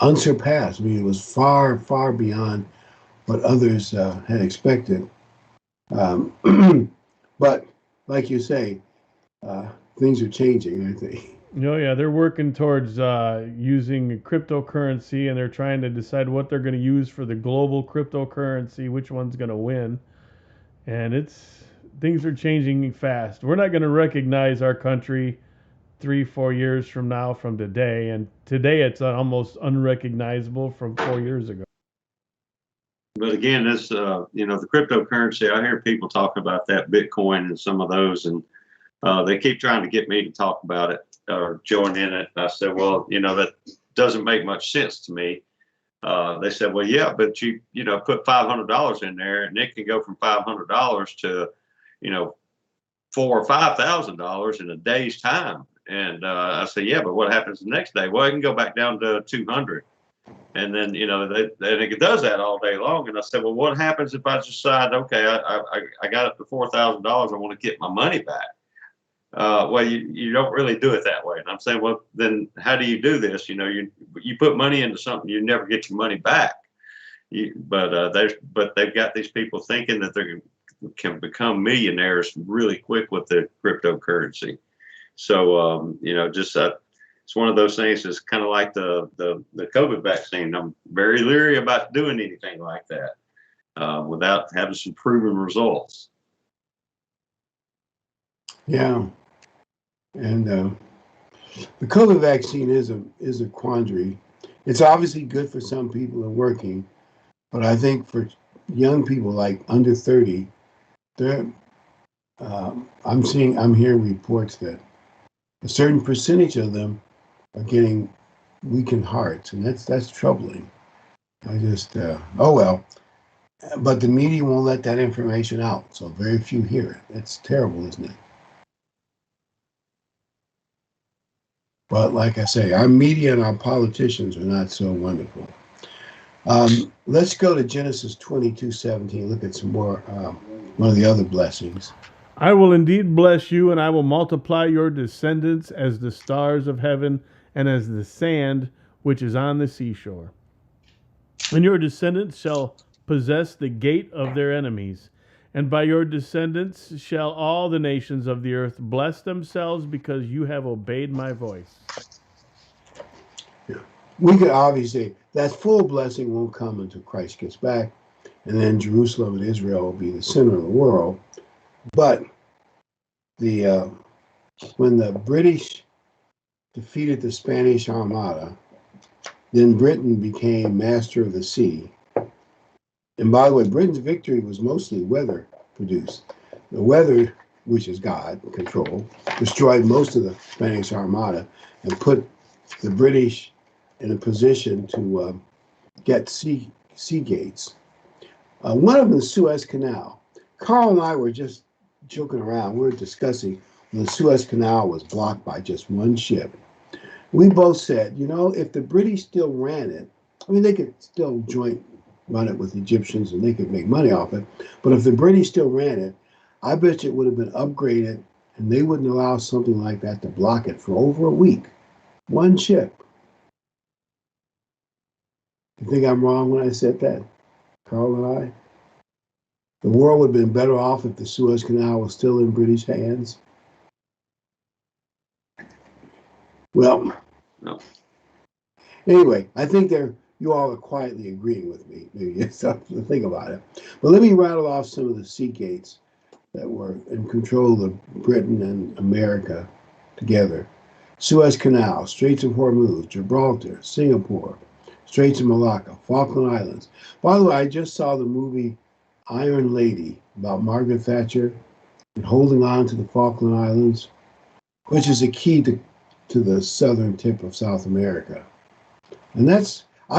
unsurpassed. I mean, it was far, far beyond what others had expected. But like you say, things are changing, I think. Oh yeah, they're working towards using cryptocurrency, and they're trying to decide what they're going to use for the global cryptocurrency, which one's going to win. And things are changing fast. We're not going to recognize our country 3-4 years from now from today, and today it's almost unrecognizable from 4 years ago. But again, this, the cryptocurrency, I hear people talk about that Bitcoin and some of those, and they keep trying to get me to talk about it or join in it. I said, well, that doesn't make much sense to me. They said, well, yeah, but you put $500 in there, and it can go from $500 to, $4,000 or $5,000 in a day's time. And I said, yeah, but what happens the next day? Well, it can go back down to 200. And then, it does that all day long. And I said, well, what happens if I decide, okay, I got up to $4,000. I want to get my money back. Well, you don't really do it that way. And I'm saying, well, then how do you do this? You put money into something, you never get your money back. But they've got these people thinking that they can become millionaires really quick with the cryptocurrency. So, it's one of those things. It's kind of like the COVID vaccine. I'm very leery about doing anything like that without having some proven results. Yeah, and the COVID vaccine is a quandary. It's obviously good for some people and working, but I think for young people like under 30, I'm hearing reports that a certain percentage of them are getting weakened hearts, and that's troubling. I just oh well, but the media won't let that information out, so very few hear it. It's terrible, isn't it? But like I say, our media and our politicians are not so wonderful. Let's go to Genesis 22:17. Look at some more, one of the other blessings. I will indeed bless you, and I will multiply your descendants as the stars of heaven and as the sand which is on the seashore. And your descendants shall possess the gate of their enemies. And by your descendants shall all the nations of the earth bless themselves, because you have obeyed my voice. Yeah. We could obviously say that full blessing won't come until Christ gets back, and then Jerusalem and Israel will be the center of the world. But when the British defeated the Spanish Armada, then Britain became master of the sea. And by the way, Britain's victory was mostly weather produced. The weather, which is God control, destroyed most of the Spanish Armada and put the British in a position to get sea gates. One of them, the Suez Canal. Carl and I were just joking around. We were discussing when the Suez Canal was blocked by just one ship. We both said, if the British still ran it, I mean, they could still run it with the Egyptians and they could make money off it. But if the British still ran it, I bet you it would have been upgraded, and they wouldn't allow something like that to block it for over a week. One ship. You think I'm wrong when I said that, Carl and I? The world would have been better off if the Suez Canal was still in British hands. Well, No. Anyway, I think they're you all are quietly agreeing with me. Maybe it's something to think about it. But let me rattle off some of the sea gates that were in control of Britain and America together. Suez Canal, Straits of Hormuz, Gibraltar, Singapore, Straits of Malacca, Falkland Islands. By the way, I just saw the movie Iron Lady about Margaret Thatcher and holding on to the Falkland Islands, which is a key to the southern tip of South America. And I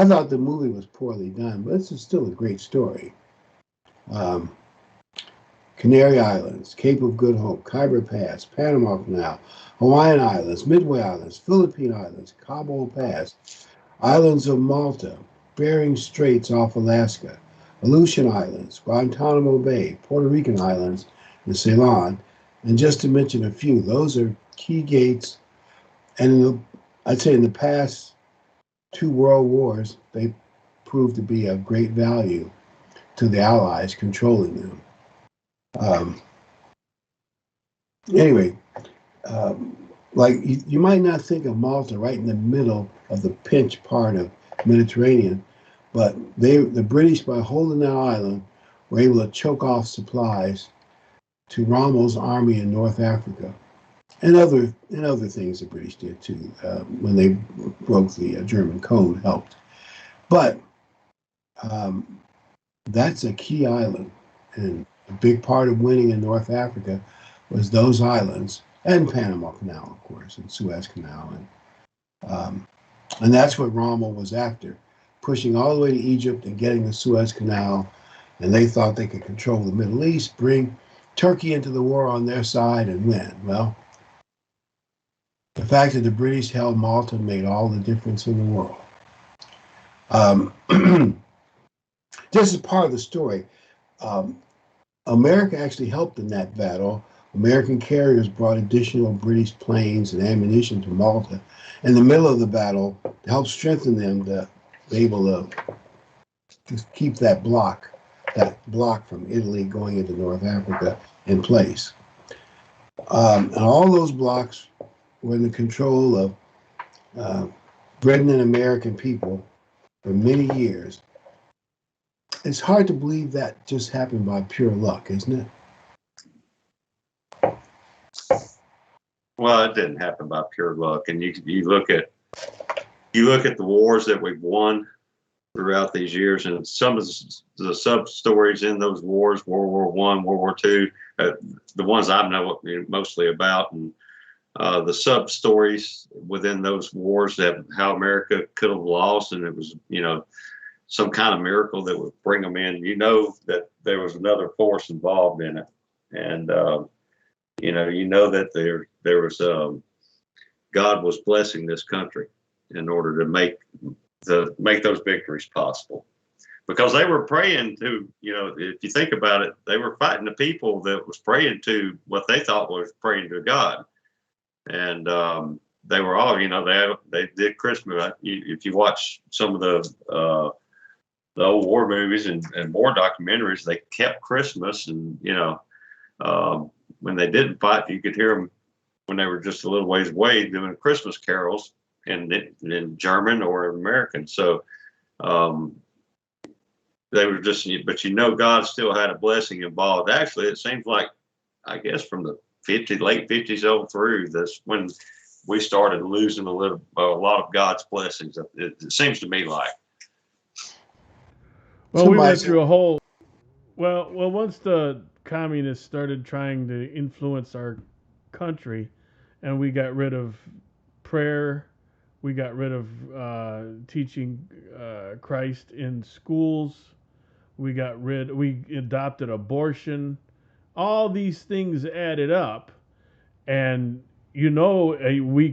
thought the movie was poorly done, but this is still a great story. Canary Islands, Cape of Good Hope, Khyber Pass, Panama Canal, Hawaiian Islands, Midway Islands, Philippine Islands, Cabo Pass, Islands of Malta, Bering Straits off Alaska, Aleutian Islands, Guantanamo Bay, Puerto Rican Islands, and Ceylon. And just to mention a few, those are key gates. And I'd say in the past 2 world wars, they proved to be of great value to the Allies controlling them. Anyway, like you might not think of Malta right in the middle of the pinch part of Mediterranean, but the British, by holding that island, were able to choke off supplies to Rommel's army in North Africa, and other things the British did too. When they broke the German code, helped. But that's a key island, and a big part of winning in North Africa was those islands, and Panama Canal, of course, and Suez Canal, and that's what Rommel was after, pushing all the way to Egypt and getting the Suez Canal. And they thought they could control the Middle East, bring Turkey into the war on their side, and win. Well, the fact that the British held Malta made all the difference in the world. This is part of the story. America actually helped in that battle. American carriers brought additional British planes and ammunition to Malta in the middle of the battle to help strengthen them to be able to keep that block from Italy going into North Africa in place. And all those blocks were in the control of Britain and American people for many years. It's hard to believe that just happened by pure luck, isn't it? Well, it didn't happen by pure luck. And you look at the wars that we've won throughout these years, and some of the sub stories in those wars, World War I, World War II, the ones I know mostly about, and the sub stories within those wars, that how America could have lost, and it was some kind of miracle that would bring them in. That there was another force involved in it, and that there was God was blessing this country in order to make those victories possible, because they were praying to, if you think about it, they were fighting the people that was praying to what they thought was praying to God. And they were all, they did Christmas. If you watch some of the old war movies and war documentaries, they kept Christmas. And when they didn't fight, you could hear them when they were just a little ways away doing Christmas carols in German or American. So they were just, but God still had a blessing involved. Actually, it seems like, I guess, from the late 50s on through, that's when we started losing a lot of God's blessings. It seems to me like. Well, we went through a whole. Well, once the communists started trying to influence our country, and we got rid of prayer, we got rid of teaching Christ in schools, we adopted abortion. All these things added up, and we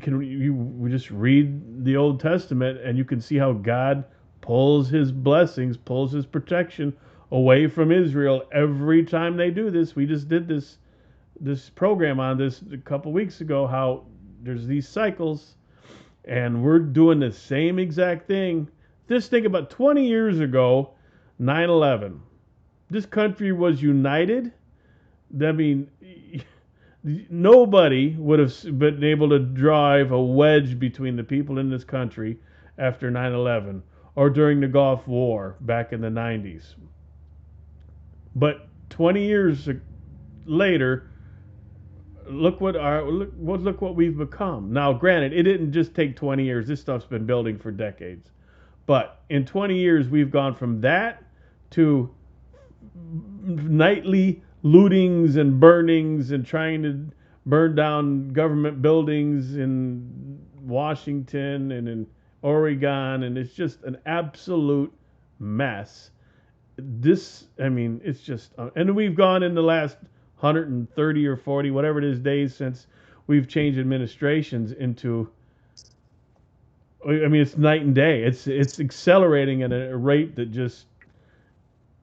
just read the Old Testament, and you can see how God pulls his blessings, pulls his protection away from Israel every time they do this. We just did this program on this a couple weeks ago, how there's these cycles, and we're doing the same exact thing. Just think about 20 years ago, 9/11. This country was united. I mean, nobody would have been able to drive a wedge between the people in this country after 9/11. or during the Gulf War back in the 90s. But 20 years later, look what we've become. Now, granted, it didn't just take 20 years. This stuff's been building for decades. But in 20 years, we've gone from that to nightly lootings and burnings and trying to burn down government buildings in Washington and in Oregon, and it's just an absolute mess. It's just, and we've gone in the last 130 or 40, whatever it is, days since we've changed administrations into, it's night and day. It's accelerating at a rate that just,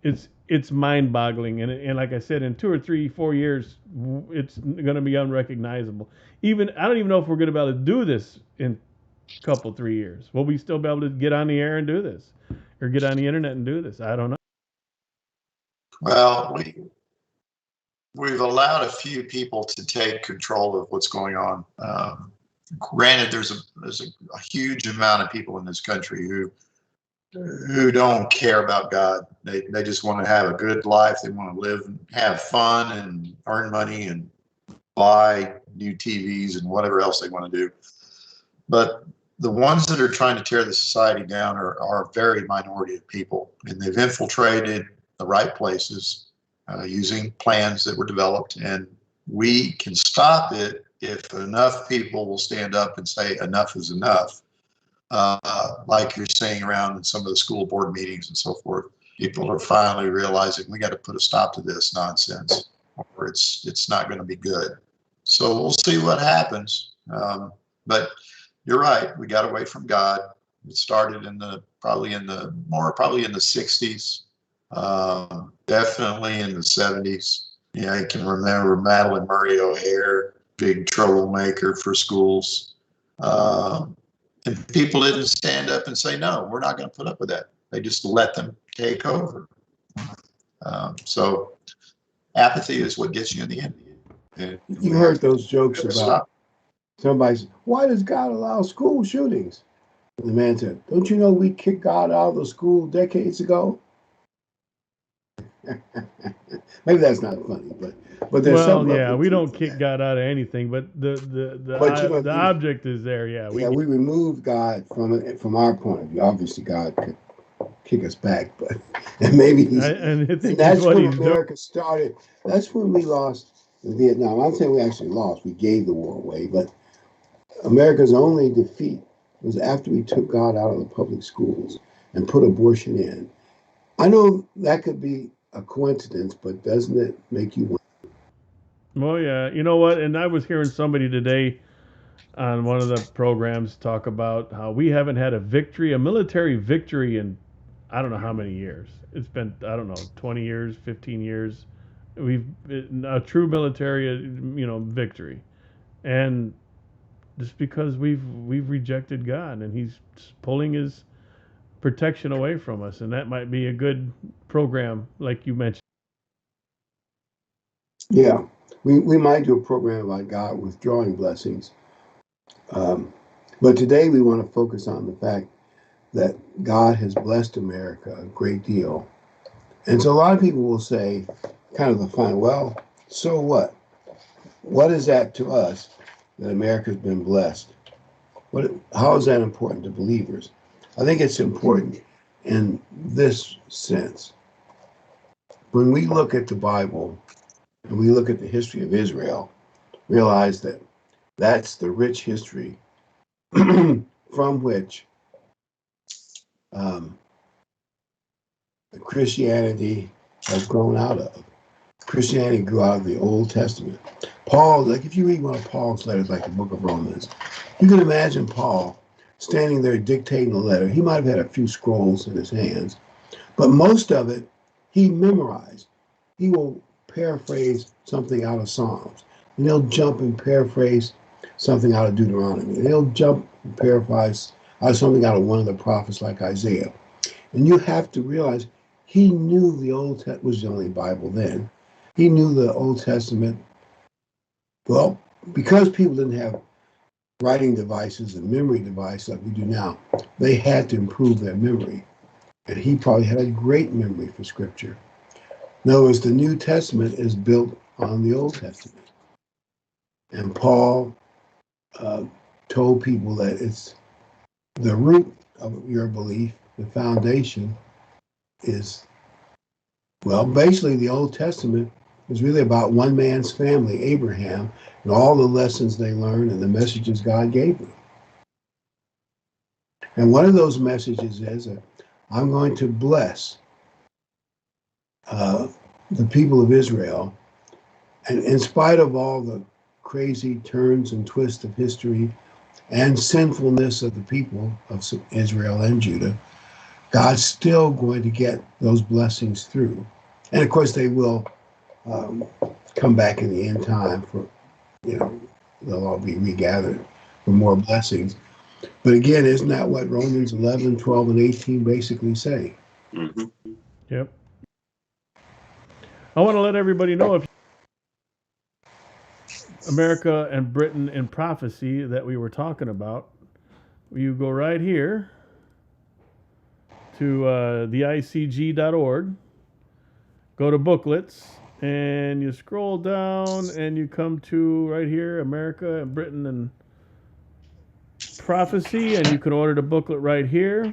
it's mind-boggling. And like I said, in 2 or 3, 4 years, it's going to be unrecognizable. I don't even know if we're going to be able to do this in a couple, 3 years. Will we still be able to get on the air and do this, or get on the internet and do this? I don't know. Well, we've allowed a few people to take control of what's going on. Granted, there's a huge amount of people in this country who don't care about God. They just want to have a good life. They want to live and have fun and earn money and buy new TVs and whatever else they want to do. But the ones that are trying to tear the society down are a very minority of people, and they've infiltrated the right places using plans that were developed. And we can stop it if enough people will stand up and say enough is enough. Like you're saying around in some of the school board meetings and so forth, people are finally realizing we got to put a stop to this nonsense, or it's not going to be good. So we'll see what happens. But you're right, we got away from God. It started probably in the 60s, definitely in the 70s. Yeah, I can remember Madeline Murray O'Hair, big troublemaker for schools. And people didn't stand up and say, no, we're not going to put up with that. They just let them take over. So apathy is what gets you in the end. And you heard those jokes about somebody said, why does God allow school shootings? And the man said, don't you know we kicked God out of the school decades ago? Maybe that's not funny, but there's something. Well, yeah, we don't kick God out of anything, but the object is there. Yeah, we removed God from our point of view. Obviously, God could kick us back, but and maybe and that's when America started. That's when we lost in Vietnam. I'm saying we actually lost. We gave the war away, but America's only defeat was after we took God out of the public schools and put abortion in. I know that could be a coincidence, but doesn't it make you wonder? Well, yeah. You know what? And I was hearing somebody today on one of the programs talk about how we haven't had a military victory in I don't know how many years. It's been, I don't know, 20 years, 15 years. A true military, victory. And just because we've rejected God and he's pulling his protection away from us, and that might be a good program like you mentioned. Yeah, we might do a program like God withdrawing blessings, but today we want to focus on the fact that God has blessed America a great deal. And so a lot of people will say, kind of the fun, well, so what? What is that to us that America's been blessed? How is that important to believers? I think it's important in this sense. When we look at the Bible and we look at the history of Israel, realize that that's the rich history from which Christianity has grown out of. Christianity grew out of the Old Testament. Paul, like if you read one of Paul's letters, like the book of Romans, you can imagine Paul standing there dictating a letter. He might have had a few scrolls in his hands, but most of it he memorized. He will paraphrase something out of Psalms, and he'll jump and paraphrase something out of Deuteronomy. And he'll jump and paraphrase something out of one of the prophets like Isaiah. And you have to realize he knew the Old Testament was the only Bible then. He knew the Old Testament. Well, because people didn't have writing devices and memory device like we do now. They had to improve their memory. And he probably had a great memory for Scripture. In other words, the New Testament is built on the Old Testament. And Paul told people that it's the root of your belief, the foundation is, well, basically the Old Testament is really about one man's family, Abraham, and all the lessons they learned and the messages God gave them. And one of those messages is that I'm going to bless the people of Israel. And in spite of all the crazy turns and twists of history and sinfulness of the people of Israel and Judah, God's still going to get those blessings through. And of course, they will come back in the end time for, they'll all be regathered for more blessings. But again, isn't that what Romans 11, 12, and 18 basically say? Mm-hmm. Yep. I want to let everybody know if America and Britain in prophecy that we were talking about, you go right here to theicg.org, go to booklets, and you scroll down and you come to right here, America and Britain and prophecy, and you can order the booklet right here.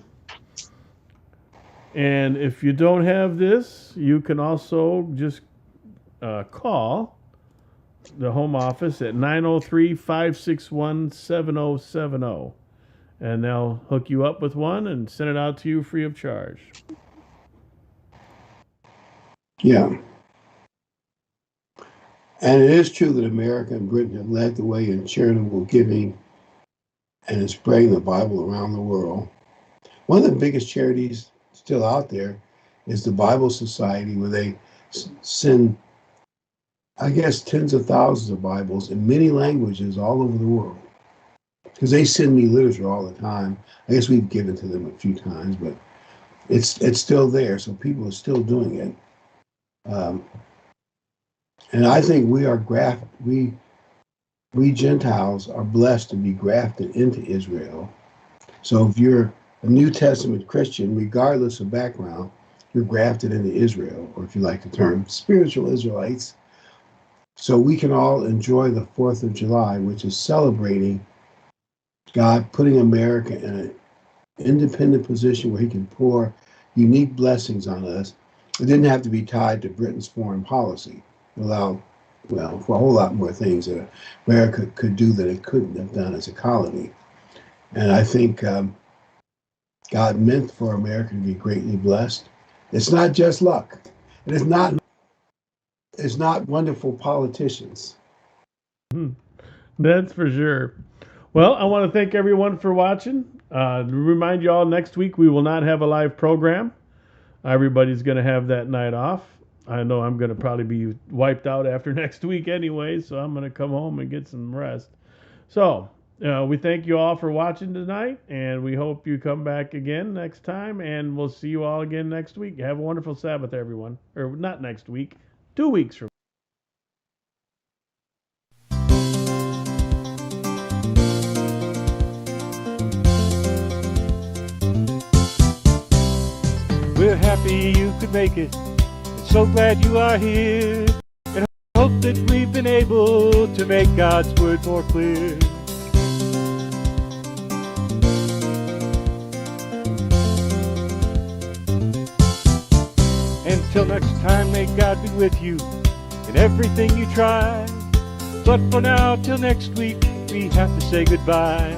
And if you don't have this, you can also just call the home office at 903-561-7070. And they'll hook you up with one and send it out to you free of charge. Yeah. And it is true that America and Britain have led the way in charitable giving and in spreading the Bible around the world. One of the biggest charities still out there is the Bible Society, where they send, I guess, tens of thousands of Bibles in many languages all over the world. Because they send me literature all the time. I guess we've given to them a few times, but it's still there, so people are still doing it. And I think we are we Gentiles are blessed to be grafted into Israel. So if you're a New Testament Christian, regardless of background, you're grafted into Israel, or if you like the term, spiritual Israelites. So we can all enjoy the 4th of July, which is celebrating God putting America in an independent position where he can pour unique blessings on us. It didn't have to be tied to Britain's foreign policy. It allowed, well, for a whole lot more things that America could do that it couldn't have done as a colony. And I think God meant for America to be greatly blessed. It's not just luck. And it's not wonderful politicians. That's for sure. Well, I want to thank everyone for watching. Remind you all, next week we will not have a live program. Everybody's going to have that night off. I know I'm going to probably be wiped out after next week anyway, so I'm going to come home and get some rest. So we thank you all for watching tonight, and we hope you come back again next time, and we'll see you all again next week. Have a wonderful Sabbath, everyone. Or not next week, 2 weeks from We're happy you could make it, and so glad you are here, and hope that we've been able to make God's word more clear. Until next time, may God be with you in everything you try. But for now, till next week, we have to say goodbye.